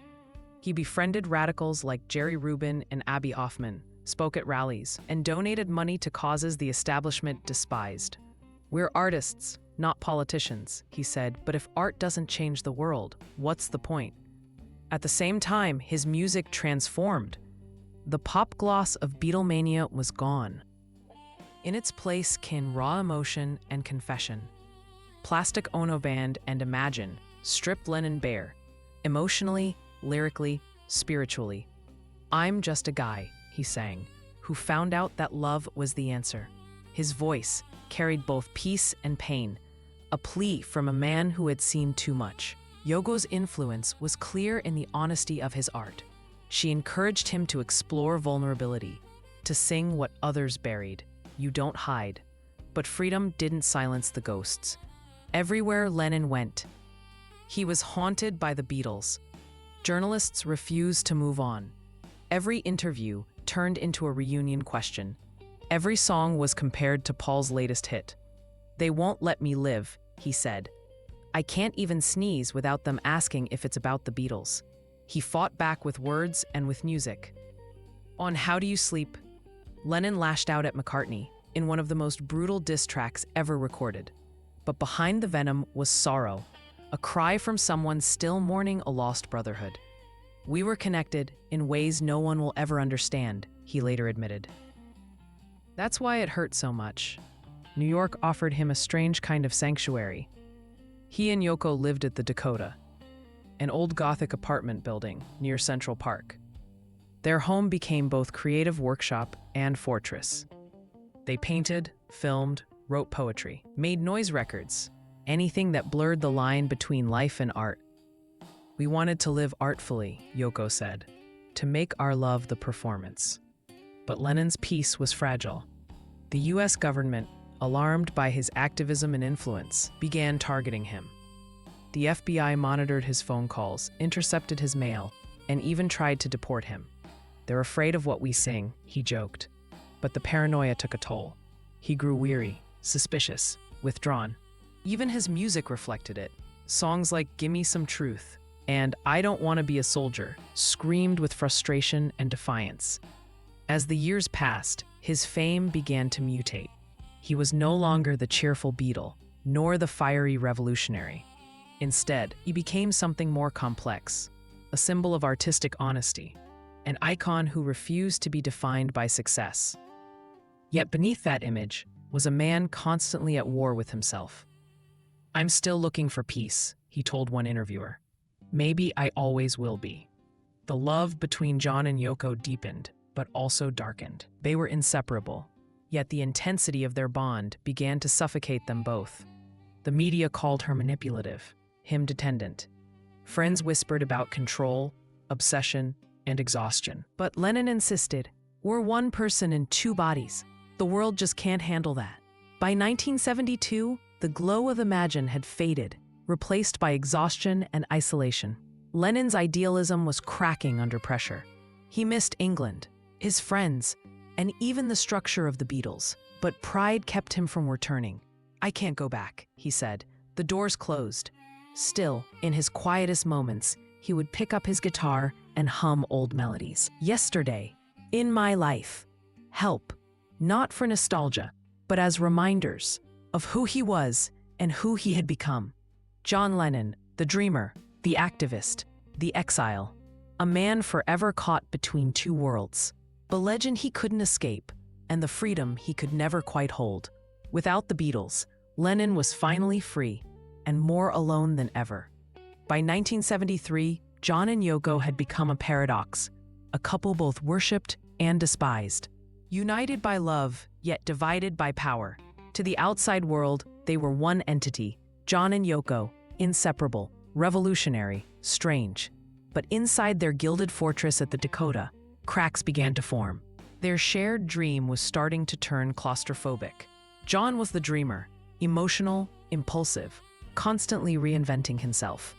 He befriended radicals like Jerry Rubin and Abby Hoffman, spoke at rallies, and donated money to causes the establishment despised. "We're artists, not politicians," he said, "but if art doesn't change the world, what's the point?" At the same time, his music transformed. The pop gloss of Beatlemania was gone. In its place came raw emotion and confession. Plastic Ono Band and Imagine stripped Lennon bare, emotionally, lyrically, spiritually. "I'm just a guy," he sang, "who found out that love was the answer." His voice carried both peace and pain, a plea from a man who had seen too much. Yoko's influence was clear in the honesty of his art. She encouraged him to explore vulnerability, to sing what others buried. "You don't hide." But freedom didn't silence the ghosts. Everywhere Lennon went, he was haunted by the Beatles. Journalists refused to move on. Every interview turned into a reunion question. Every song was compared to Paul's latest hit. "They won't let me live," he said. "I can't even sneeze without them asking if it's about the Beatles." He fought back with words and with music. On How Do You Sleep, Lennon lashed out at McCartney in one of the most brutal diss tracks ever recorded. But behind the venom was sorrow, a cry from someone still mourning a lost brotherhood. "We were connected in ways no one will ever understand," he later admitted. That's why it hurt so much. New York offered him a strange kind of sanctuary. He and Yoko lived at the Dakota, an old Gothic apartment building near Central Park. Their home became both creative workshop and fortress. They painted, filmed, wrote poetry, made noise records, anything that blurred the line between life and art. "We wanted to live artfully," Yoko said, "to make our love the performance." But Lennon's peace was fragile. The US government, alarmed by his activism and influence, began targeting him. The FBI monitored his phone calls, intercepted his mail, and even tried to deport him. "They're afraid of what we sing," he joked. But the paranoia took a toll. He grew weary, suspicious, withdrawn. Even his music reflected it. Songs like "Gimme Some Truth" and "I Don't Want to Be a Soldier" screamed with frustration and defiance. As the years passed, his fame began to mutate. He was no longer the cheerful Beatle, nor the fiery revolutionary. Instead, he became something more complex, a symbol of artistic honesty, an icon who refused to be defined by success. Yet beneath that image was a man constantly at war with himself. "I'm still looking for peace," he told one interviewer. "Maybe I always will be." The love between John and Yoko deepened, but also darkened. They were inseparable, yet the intensity of their bond began to suffocate them both. The media called her manipulative, him dependent. Friends whispered about control, obsession, and exhaustion. But Lennon insisted, "We're one person in two bodies. The world just can't handle that." By 1972, the glow of Imagine had faded, replaced by exhaustion and isolation. Lennon's idealism was cracking under pressure. He missed England, his friends, and even the structure of the Beatles. But pride kept him from returning. "I can't go back," he said. The doors closed. Still, in his quietest moments, he would pick up his guitar and hum old melodies. "Yesterday, in my life," "Help," not for nostalgia, but as reminders of who he was and who he had become. John Lennon, the dreamer, the activist, the exile, a man forever caught between two worlds. The legend he couldn't escape, and the freedom he could never quite hold. Without the Beatles, Lennon was finally free, and more alone than ever. By 1973, John and Yoko had become a paradox, a couple both worshipped and despised. United by love, yet divided by power. To the outside world, they were one entity, John and Yoko, inseparable, revolutionary, strange. But inside their gilded fortress at the Dakota, cracks began to form. Their shared dream was starting to turn claustrophobic. John was the dreamer, emotional, impulsive, constantly reinventing himself.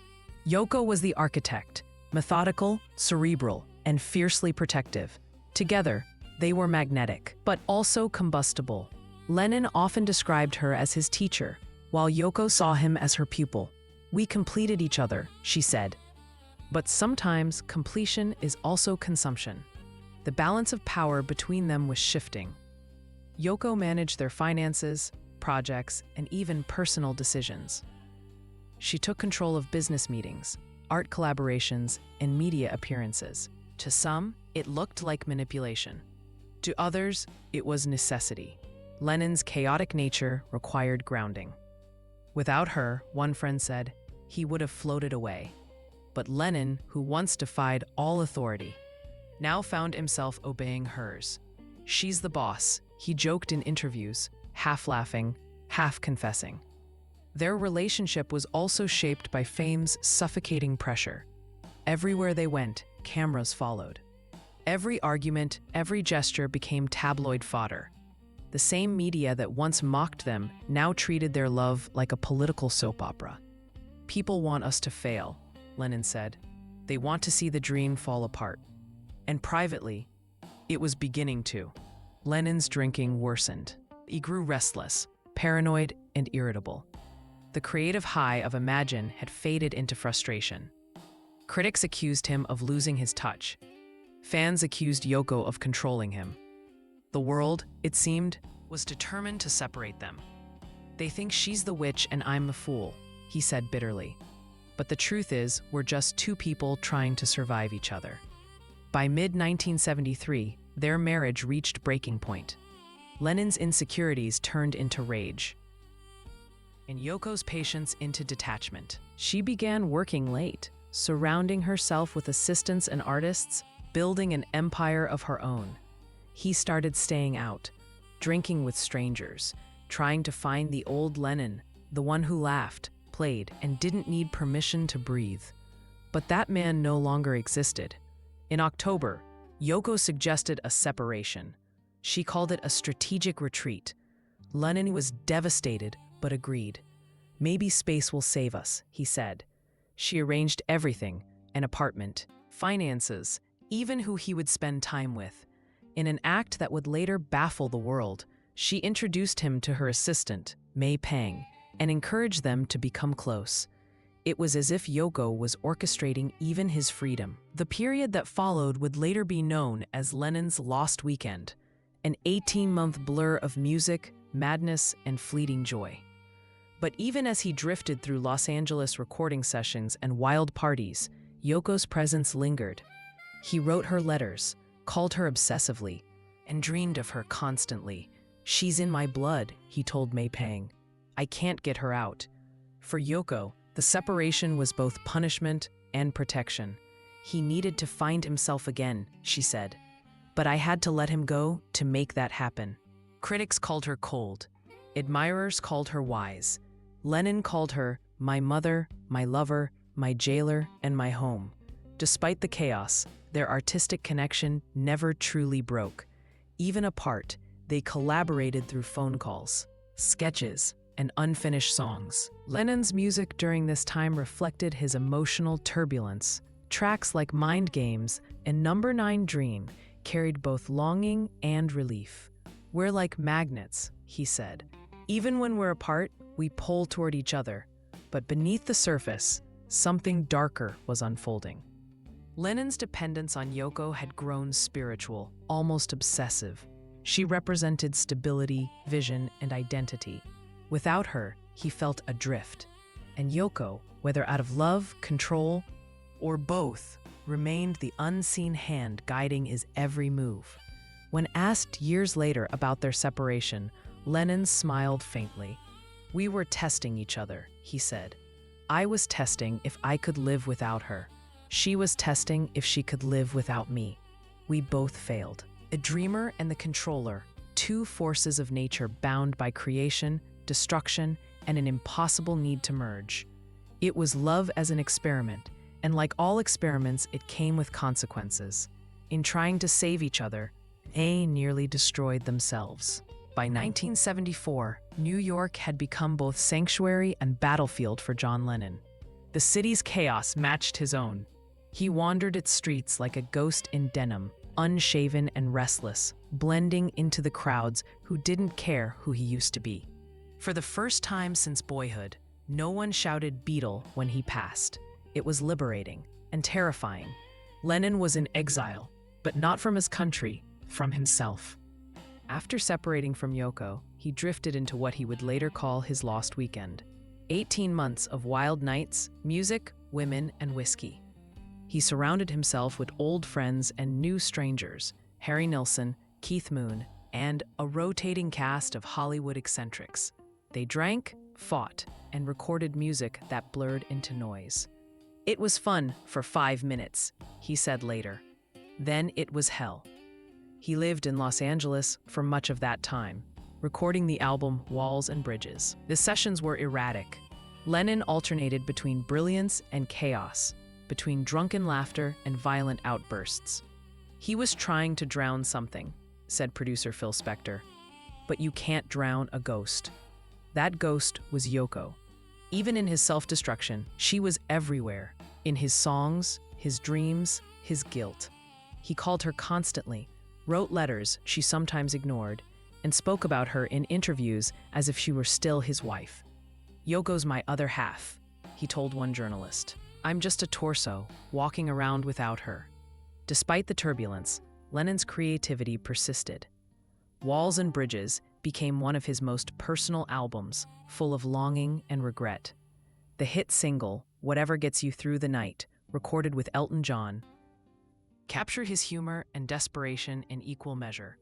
Yoko was the architect, methodical, cerebral, and fiercely protective. Together, they were magnetic, but also combustible. Lennon often described her as his teacher, while Yoko saw him as her pupil. "We completed each other," she said. But sometimes completion is also consumption. The balance of power between them was shifting. Yoko managed their finances, projects, and even personal decisions. She took control of business meetings, art collaborations, and media appearances. To some, it looked like manipulation. To others, it was necessity. Lennon's chaotic nature required grounding. Without her, one friend said, he would have floated away. But Lennon, who once defied all authority, now found himself obeying hers. "She's the boss," he joked in interviews, half laughing, half confessing. Their relationship was also shaped by fame's suffocating pressure. Everywhere they went, cameras followed. Every argument, every gesture became tabloid fodder. The same media that once mocked them now treated their love like a political soap opera. "People want us to fail," Lennon said. "They want to see the dream fall apart." And privately, it was beginning to. Lennon's drinking worsened. He grew restless, paranoid, and irritable. The creative high of Imagine had faded into frustration. Critics accused him of losing his touch. Fans accused Yoko of controlling him. The world, it seemed, was determined to separate them. "They think she's the witch and I'm the fool," he said bitterly. But the truth is, we're just two people trying to survive each other. By mid-1973, their marriage reached breaking point. Lennon's insecurities turned into rage, and Yoko's patience into detachment. She began working late, surrounding herself with assistants and artists, building an empire of her own. He started staying out, drinking with strangers, trying to find the old Lennon, the one who laughed, played, and didn't need permission to breathe. But that man no longer existed. In October, Yoko suggested a separation. She called it a strategic retreat. Lennon was devastated, but agreed. "Maybe space will save us," he said. She arranged everything: an apartment, finances, even who he would spend time with. In an act that would later baffle the world, she introduced him to her assistant, May Pang, and encouraged them to become close. It was as if Yoko was orchestrating even his freedom. The period that followed would later be known as Lennon's Lost Weekend, an 18-month blur of music, madness, and fleeting joy. But even as he drifted through Los Angeles recording sessions and wild parties, Yoko's presence lingered. He wrote her letters, called her obsessively, and dreamed of her constantly. "She's in my blood," he told May Pang. "I can't get her out." For Yoko, the separation was both punishment and protection. "He needed to find himself again," she said. "But I had to let him go to make that happen." Critics called her cold. Admirers called her wise. Lennon called her my mother, my lover, my jailer, and my home. Despite the chaos, their artistic connection never truly broke. Even apart, they collaborated through phone calls, sketches, and unfinished songs. Lennon's music during this time reflected his emotional turbulence. Tracks like Mind Games and Number 9 Dream carried both longing and relief. "We're like magnets," he said. "Even when we're apart, we pull toward each other." But beneath the surface, something darker was unfolding. Lennon's dependence on Yoko had grown spiritual, almost obsessive. She represented stability, vision, and identity. Without her, he felt adrift. And Yoko, whether out of love, control, or both, remained the unseen hand guiding his every move. When asked years later about their separation, Lennon smiled faintly. "We were testing each other," he said. "I was testing if I could live without her. She was testing if she could live without me. We both failed." A dreamer and the controller, two forces of nature bound by creation, destruction, and an impossible need to merge. It was love as an experiment, and like all experiments, it came with consequences. In trying to save each other, they nearly destroyed themselves. By 1974, New York had become both sanctuary and battlefield for John Lennon. The city's chaos matched his own. He wandered its streets like a ghost in denim, unshaven and restless, blending into the crowds who didn't care who he used to be. For the first time since boyhood, no one shouted Beatle when he passed. It was liberating and terrifying. Lennon was in exile, but not from his country, from himself. After separating from Yoko, he drifted into what he would later call his lost weekend. 18 months of wild nights, music, women, and whiskey. He surrounded himself with old friends and new strangers, Harry Nilsson, Keith Moon, and a rotating cast of Hollywood eccentrics. They drank, fought, and recorded music that blurred into noise. "It was fun for 5 minutes," he said later. Then it was hell. He lived in Los Angeles for much of that time, recording the album Walls and Bridges. The sessions were erratic. Lennon alternated between brilliance and chaos, between drunken laughter and violent outbursts. "He was trying to drown something," said producer Phil Spector. "But you can't drown a ghost." That ghost was Yoko. Even in his self-destruction, she was everywhere, in his songs, his dreams, his guilt. He called her constantly, wrote letters she sometimes ignored, and spoke about her in interviews as if she were still his wife. "Yoko's my other half," he told one journalist. "I'm just a torso, walking around without her." Despite the turbulence, Lennon's creativity persisted. Walls and Bridges became one of his most personal albums, full of longing and regret. The hit single, Whatever Gets You Through the Night, recorded with Elton John, captured his humor and desperation in equal measure.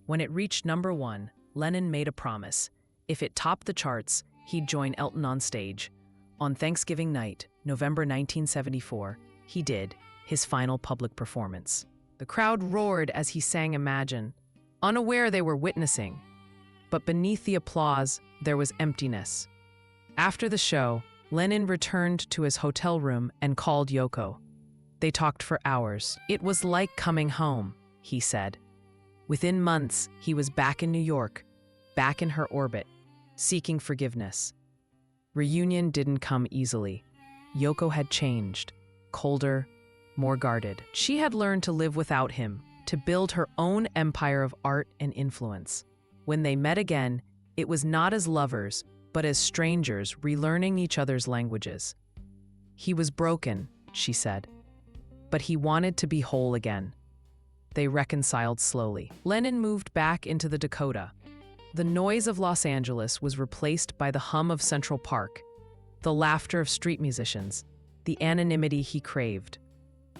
When it reached #1, Lennon made a promise. If it topped the charts, he'd join Elton on stage. On Thanksgiving night, November 1974, he did, his final public performance. The crowd roared as he sang Imagine, unaware they were witnessing. But beneath the applause, there was emptiness. After the show, Lennon returned to his hotel room and called Yoko. They talked for hours. "It was like coming home," he said. Within months, he was back in New York, back in her orbit, seeking forgiveness. Reunion didn't come easily. Yoko had changed, colder, more guarded. She had learned to live without him, to build her own empire of art and influence. When they met again, it was not as lovers, but as strangers relearning each other's languages. He was broken, she said, but he wanted to be whole again. They reconciled slowly. Lennon moved back into the Dakota. The noise of Los Angeles was replaced by the hum of Central Park, the laughter of street musicians, the anonymity he craved.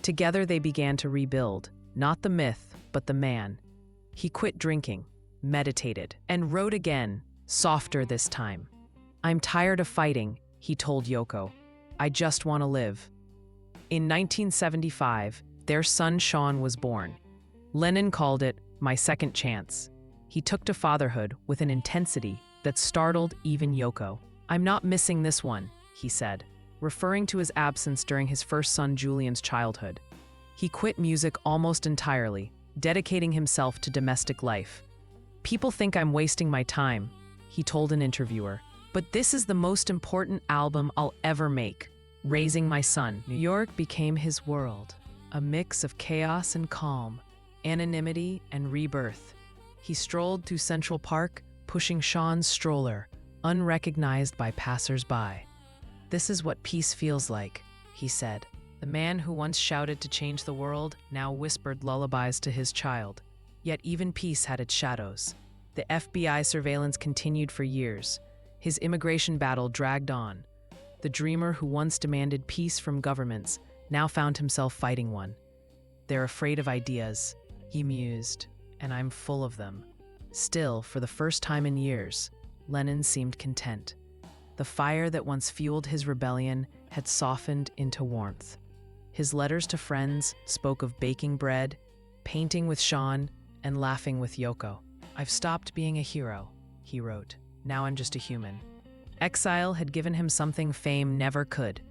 Together they began to rebuild, not the myth, but the man. He quit drinking, meditated, and wrote again, softer this time. "I'm tired of fighting," he told Yoko. "I just want to live." In 1975, their son Sean was born. Lennon called it "my second chance." He took to fatherhood with an intensity that startled even Yoko. "I'm not missing this one," he said, referring to his absence during his first son Julian's childhood. He quit music almost entirely, dedicating himself to domestic life. "People think I'm wasting my time," he told an interviewer, "but this is the most important album I'll ever make. Raising my son." New York became his world, a mix of chaos and calm, anonymity and rebirth. He strolled through Central Park, pushing Sean's stroller, unrecognized by passers-by. "This is what peace feels like," he said. The man who once shouted to change the world now whispered lullabies to his child. Yet even peace had its shadows. The FBI surveillance continued for years. His immigration battle dragged on. The dreamer who once demanded peace from governments now found himself fighting one. "They're afraid of ideas," he mused, "and I'm full of them." Still, for the first time in years, Lennon seemed content. The fire that once fueled his rebellion had softened into warmth. His letters to friends spoke of baking bread, painting with Sean, and laughing with Yoko. "I've stopped being a hero," he wrote. "Now I'm just a human." Exile had given him something fame never could: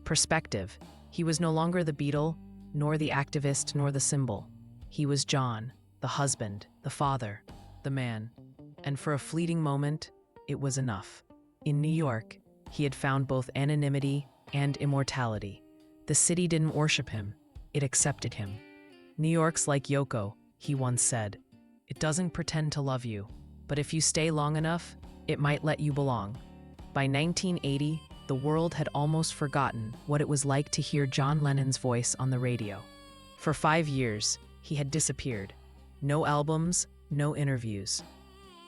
perspective. He was no longer the Beatle, nor the activist, nor the symbol. He was John, the husband, the father, the man. And for a fleeting moment, it was enough. In New York, he had found both anonymity and immortality. The city didn't worship him, it accepted him. "New York's like Yoko," he once said. "It doesn't pretend to love you, but if you stay long enough, it might let you belong." By 1980, the world had almost forgotten what it was like to hear John Lennon's voice on the radio. For 5 years, he had disappeared. No albums, no interviews,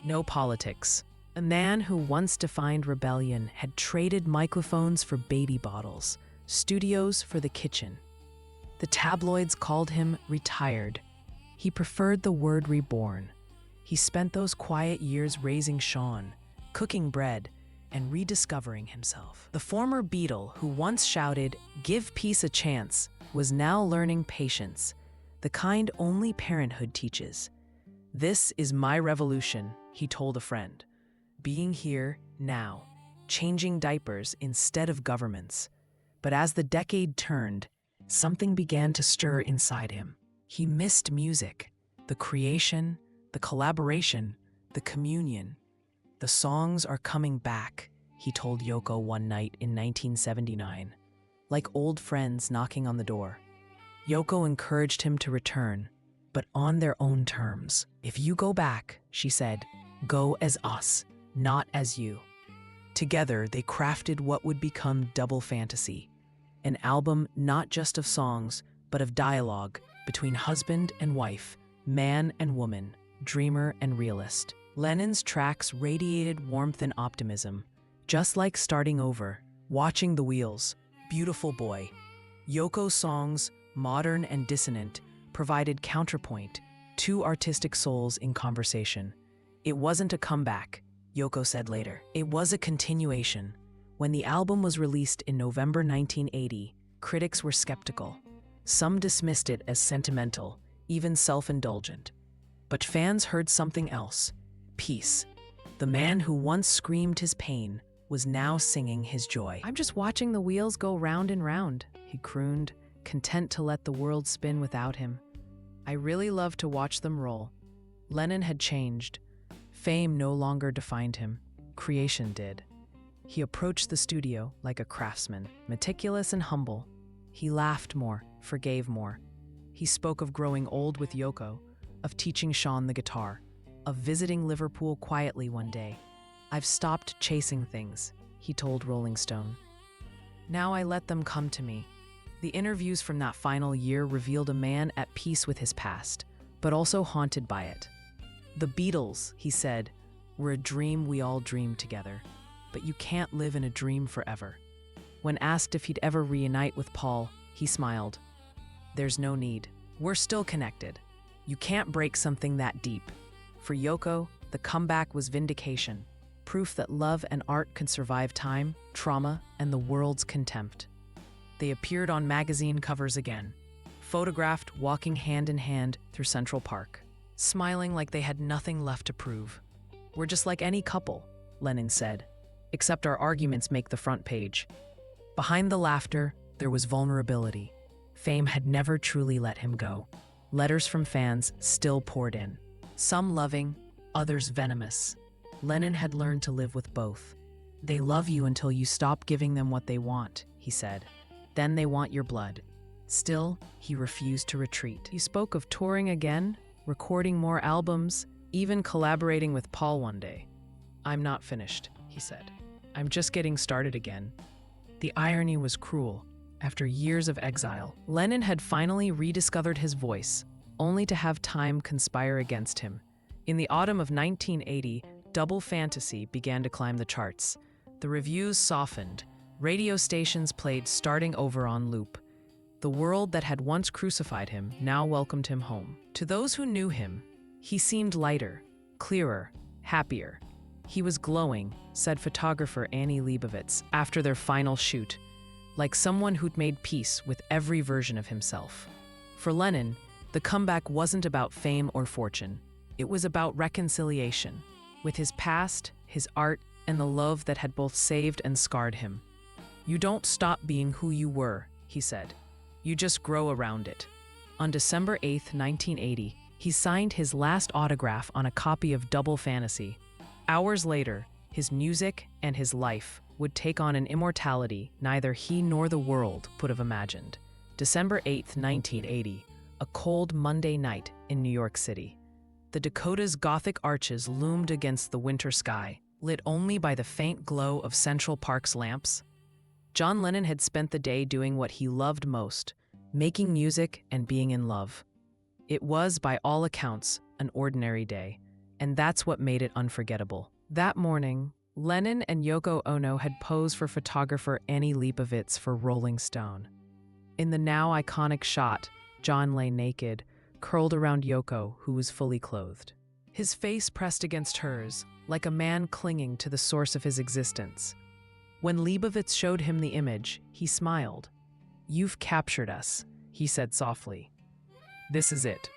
no politics. A man who once defined rebellion had traded microphones for baby bottles, studios for the kitchen. The tabloids called him retired. He preferred the word reborn. He spent those quiet years raising Sean, cooking bread, and rediscovering himself. The former Beatle who once shouted, "Give peace a chance," was now learning patience, the kind only parenthood teaches. "This is my revolution," he told a friend. Being here, now, changing diapers instead of governments. But as the decade turned, something began to stir inside him. He missed music, the creation, the collaboration, the communion. "The songs are coming back," he told Yoko one night in 1979, like old friends knocking on the door. Yoko encouraged him to return, but on their own terms. "If you go back," she said, "go as us, not as you." Together, they crafted what would become Double Fantasy, an album not just of songs, but of dialogue between husband and wife, man and woman, dreamer and realist. Lennon's tracks radiated warmth and optimism, just like Starting Over, Watching the Wheels, Beautiful Boy. Yoko's songs, modern and dissonant, provided counterpoint, two artistic souls in conversation. It wasn't a comeback, Yoko said later. It was a continuation. When the album was released in November 1980, critics were skeptical. Some dismissed it as sentimental, even self-indulgent. But fans heard something else. Peace. The man who once screamed his pain was now singing his joy. "I'm just watching the wheels go round and round," he crooned, content to let the world spin without him. "I really love to watch them roll." Lennon had changed. Fame no longer defined him. Creation did. He approached the studio like a craftsman, meticulous and humble. He laughed more, forgave more. He spoke of growing old with Yoko, of teaching Sean the guitar, of visiting Liverpool quietly one day. "I've stopped chasing things," he told Rolling Stone. "Now I let them come to me." The interviews from that final year revealed a man at peace with his past, but also haunted by it. "The Beatles," he said, "were a dream we all dreamed together, but you can't live in a dream forever." When asked if he'd ever reunite with Paul, he smiled. "There's no need. We're still connected. You can't break something that deep." For Yoko, the comeback was vindication, proof that love and art can survive time, trauma, and the world's contempt. They appeared on magazine covers again, photographed walking hand in hand through Central Park, smiling like they had nothing left to prove. "We're just like any couple," Lennon said, "except our arguments make the front page." Behind the laughter, there was vulnerability. Fame had never truly let him go. Letters from fans still poured in, some loving, others venomous. Lennon had learned to live with both. "They love you until you stop giving them what they want," he said. "Then they want your blood." Still, he refused to retreat. He spoke of touring again, recording more albums, even collaborating with Paul one day. "I'm not finished," he said. "I'm just getting started again." The irony was cruel. After years of exile, Lennon had finally rediscovered his voice, only to have time conspire against him. In the autumn of 1980, Double Fantasy began to climb the charts. The reviews softened. Radio stations played Starting Over on loop. The world that had once crucified him now welcomed him home. To those who knew him, he seemed lighter, clearer, happier. He was glowing, said photographer Annie Leibovitz after their final shoot, like someone who'd made peace with every version of himself. For Lennon, the comeback wasn't about fame or fortune. It was about reconciliation with his past, his art, and the love that had both saved and scarred him. "You don't stop being who you were," he said. "You just grow around it." On December 8, 1980, he signed his last autograph on a copy of Double Fantasy. Hours later, his music and his life would take on an immortality neither he nor the world could have imagined. December 8, 1980, a cold Monday night in New York City. The Dakota's Gothic arches loomed against the winter sky, lit only by the faint glow of Central Park's lamps. John Lennon had spent the day doing what he loved most, making music and being in love. It was, by all accounts, an ordinary day, and that's what made it unforgettable. That morning, Lennon and Yoko Ono had posed for photographer Annie Leibovitz for Rolling Stone. In the now iconic shot, John lay naked, curled around Yoko, who was fully clothed. His face pressed against hers, like a man clinging to the source of his existence. When Leibovitz showed him the image, he smiled. "You've captured us," he said softly. "This is it."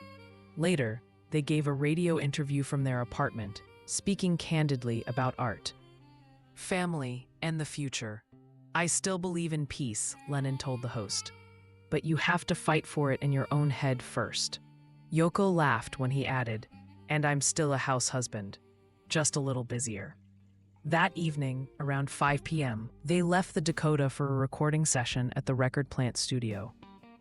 Later, they gave a radio interview from their apartment, speaking candidly about art, family, and the future. "I still believe in peace," Lennon told the host. "But you have to fight for it in your own head first." Yoko laughed when he added, "And I'm still a house husband, just a little busier." That evening, around 5 p.m., they left the Dakota for a recording session at the record plant studio.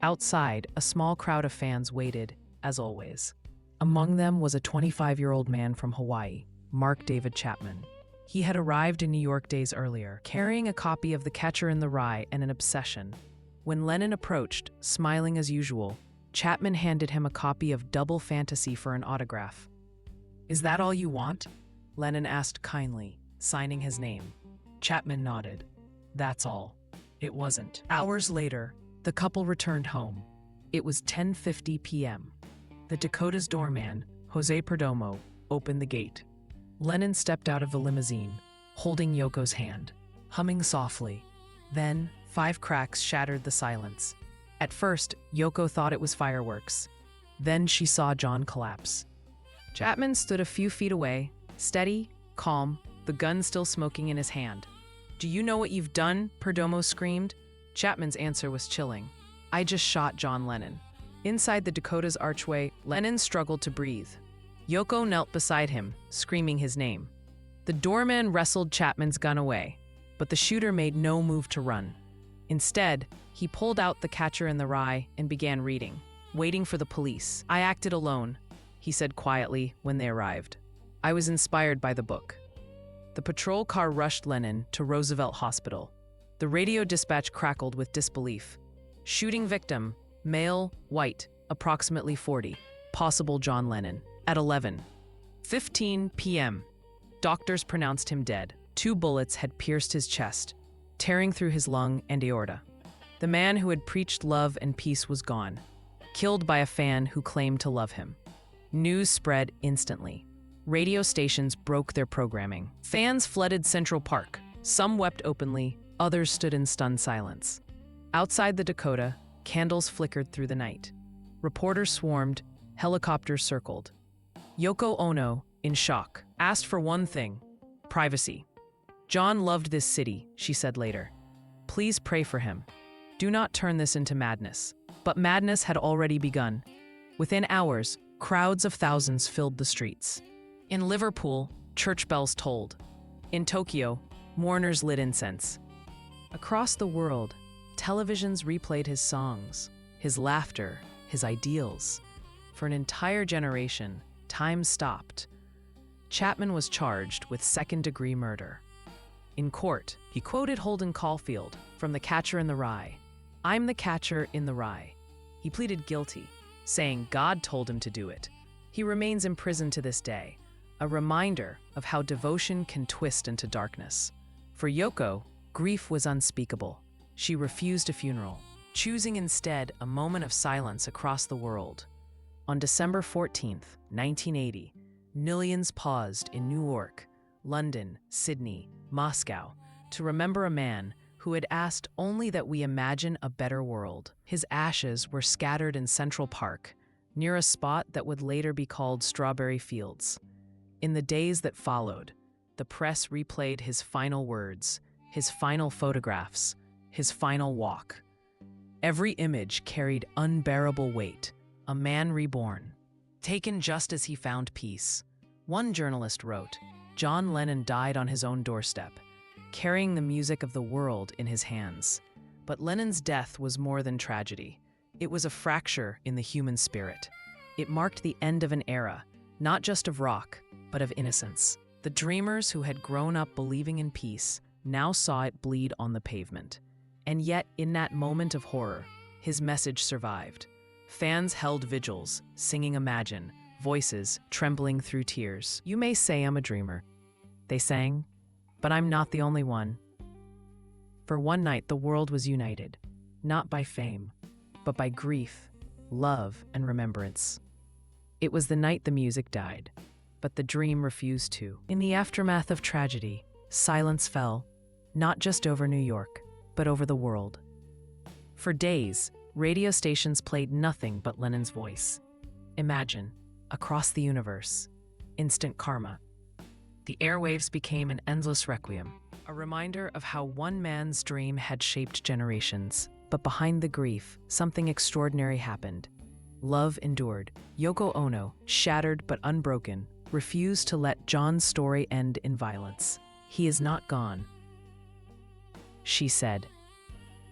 Outside, a small crowd of fans waited, as always. Among them was a 25-year-old man from Hawaii, Mark David Chapman. He had arrived in New York days earlier, carrying a copy of The Catcher in the Rye and an obsession. When Lennon approached, smiling as usual, Chapman handed him a copy of Double Fantasy for an autograph. "Is that all you want?" Lennon asked kindly, signing his name. Chapman nodded. "That's all." It wasn't. Hours later, the couple returned home. It was 10:50 p.m. The Dakota's doorman, Jose Perdomo, opened the gate. Lennon stepped out of the limousine, holding Yoko's hand, humming softly. Then, 5 cracks shattered the silence. At first, Yoko thought it was fireworks. Then she saw John collapse. Chapman stood a few feet away, steady, calm, the gun still smoking in his hand. "Do you know what you've done?" Perdomo screamed. Chapman's answer was chilling. "I just shot John Lennon." Inside the Dakota's archway, Lennon struggled to breathe. Yoko knelt beside him, screaming his name. The doorman wrestled Chapman's gun away, but the shooter made no move to run. Instead, he pulled out The Catcher in the Rye and began reading, waiting for the police. "I acted alone," he said quietly when they arrived. "I was inspired by the book." The patrol car rushed Lennon to Roosevelt Hospital. The radio dispatch crackled with disbelief. Shooting victim, male, white, approximately 40, possible John Lennon. At 11:15 p.m., doctors pronounced him dead. 2 bullets had pierced his chest, tearing through his lung and aorta. The man who had preached love and peace was gone, killed by a fan who claimed to love him. News spread instantly. Radio stations broke their programming. Fans flooded Central Park. Some wept openly, others stood in stunned silence. Outside the Dakota, candles flickered through the night. Reporters swarmed, helicopters circled. Yoko Ono, in shock, asked for one thing: privacy. "John loved this city," she said later. "Please pray for him. Do not turn this into madness." But madness had already begun. Within hours, crowds of thousands filled the streets. In Liverpool, church bells tolled. In Tokyo, mourners lit incense. Across the world, televisions replayed his songs, his laughter, his ideals. For an entire generation, time stopped. Chapman was charged with second-degree murder. In court, he quoted Holden Caulfield from The Catcher in the Rye. "I'm the catcher in the rye." He pleaded guilty, saying God told him to do it. He remains imprisoned to this day, a reminder of how devotion can twist into darkness. For Yoko, grief was unspeakable. She refused a funeral, choosing instead a moment of silence across the world. On December 14th, 1980, millions paused in New York, London, Sydney, Moscow, to remember a man who had asked only that we imagine a better world. His ashes were scattered in Central Park, near a spot that would later be called Strawberry Fields. In the days that followed, the press replayed his final words, his final photographs, his final walk. Every image carried unbearable weight, a man reborn, taken just as he found peace. One journalist wrote, "John Lennon died on his own doorstep, carrying the music of the world in his hands." But Lennon's death was more than tragedy. It was a fracture in the human spirit. It marked the end of an era, not just of rock, but of innocence. The dreamers who had grown up believing in peace now saw it bleed on the pavement. And yet, in that moment of horror, his message survived. Fans held vigils, singing Imagine, voices trembling through tears. "You may say I'm a dreamer," they sang, "but I'm not the only one." For one night, the world was united, not by fame, but by grief, love, and remembrance. It was the night the music died, but the dream refused to. In the aftermath of tragedy, silence fell, not just over New York, but over the world. For days, radio stations played nothing but Lennon's voice. Imagine, across the universe, instant karma. The airwaves became an endless requiem, a reminder of how one man's dream had shaped generations. But behind the grief, something extraordinary happened. Love endured. Yoko Ono, shattered but unbroken, refused to let John's story end in violence. "He is not gone," she said.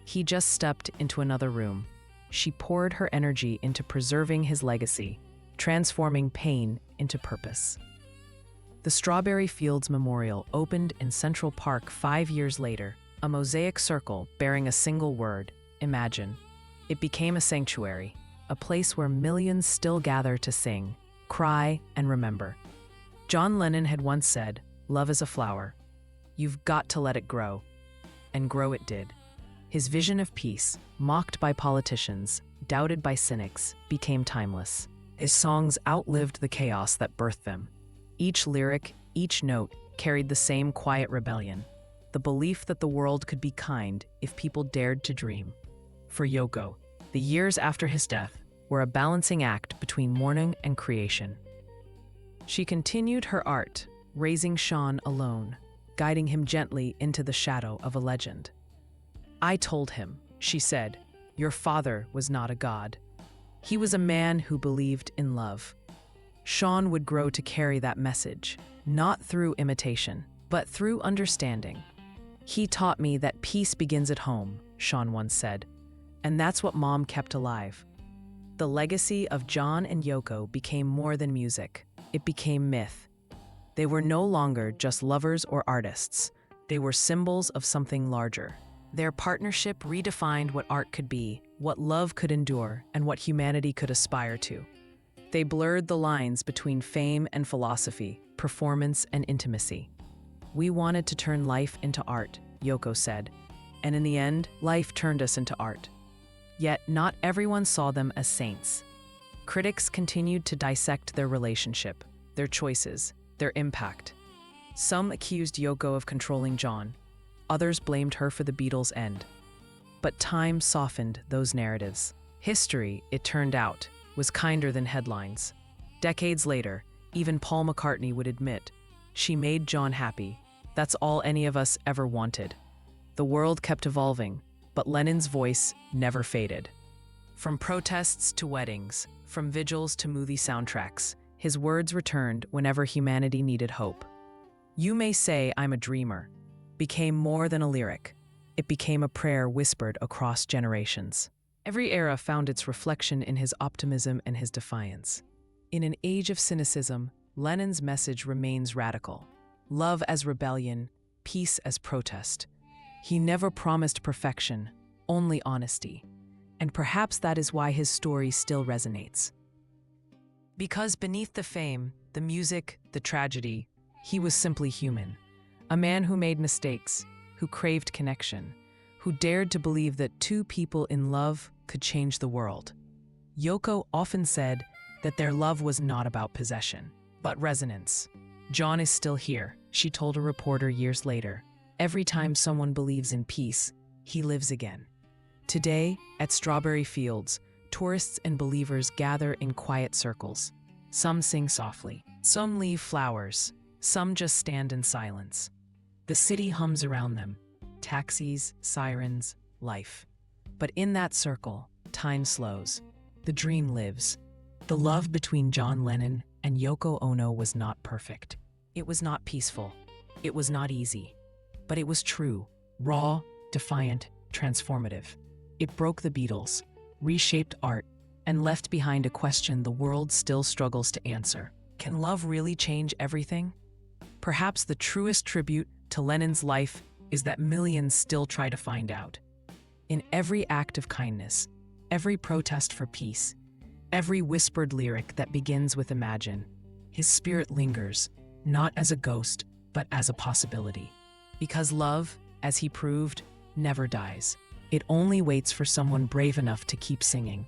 He just stepped into another room. She poured her energy into preserving his legacy, transforming pain into purpose. The Strawberry Fields Memorial opened in Central Park 5 years later, a mosaic circle bearing a single word, imagine. It became a sanctuary, a place where millions still gather to sing, cry, and remember. John Lennon had once said, "Love is a flower. You've got to let it grow." And grow it did. His vision of peace, mocked by politicians, doubted by cynics, became timeless. His songs outlived the chaos that birthed them. Each lyric, each note, carried the same quiet rebellion, the belief that the world could be kind if people dared to dream. For Yoko, the years after his death were a balancing act between mourning and creation. She continued her art, raising Sean alone, guiding him gently into the shadow of a legend. "I told him," she said, "your father was not a god. He was a man who believed in love." Sean would grow to carry that message, not through imitation, but through understanding. "He taught me that peace begins at home," Sean once said, and that's what Mom kept alive. The legacy of John and Yoko became more than music. It became myth. They were no longer just lovers or artists. They were symbols of something larger. Their partnership redefined what art could be, what love could endure, and what humanity could aspire to. They blurred the lines between fame and philosophy, performance and intimacy. "We wanted to turn life into art," Yoko said, and in the end, life turned us into art. Yet not everyone saw them as saints. Critics continued to dissect their relationship, their choices, their impact. Some accused Yoko of controlling John. Others blamed her for the Beatles' end. But time softened those narratives. History, it turned out, was kinder than headlines. Decades later, even Paul McCartney would admit, "She made John happy. That's all any of us ever wanted." The world kept evolving, but Lennon's voice never faded. From protests to weddings, from vigils to movie soundtracks, his words returned whenever humanity needed hope. "You May Say I'm a Dreamer" became more than a lyric. It became a prayer whispered across generations. Every era found its reflection in his optimism and his defiance. In an age of cynicism, Lennon's message remains radical. Love as rebellion, peace as protest. He never promised perfection, only honesty. And perhaps that is why his story still resonates. Because beneath the fame, the music, the tragedy, he was simply human. A man who made mistakes, who craved connection, who dared to believe that two people in love could change the world. Yoko often said that their love was not about possession, but resonance. "John is still here," she told a reporter years later. "Every time someone believes in peace, he lives again." Today, at Strawberry Fields, tourists and believers gather in quiet circles. Some sing softly, some leave flowers, some just stand in silence. The city hums around them, taxis, sirens, life. But in that circle, time slows. The dream lives. The love between John Lennon and Yoko Ono was not perfect. It was not peaceful. It was not easy. But it was true, raw, defiant, transformative. It broke the Beatles, reshaped art, and left behind a question the world still struggles to answer. Can love really change everything? Perhaps the truest tribute to Lennon's life is that millions still try to find out. In every act of kindness, every protest for peace, every whispered lyric that begins with imagine, his spirit lingers, not as a ghost, but as a possibility. Because love, as he proved, never dies. It only waits for someone brave enough to keep singing.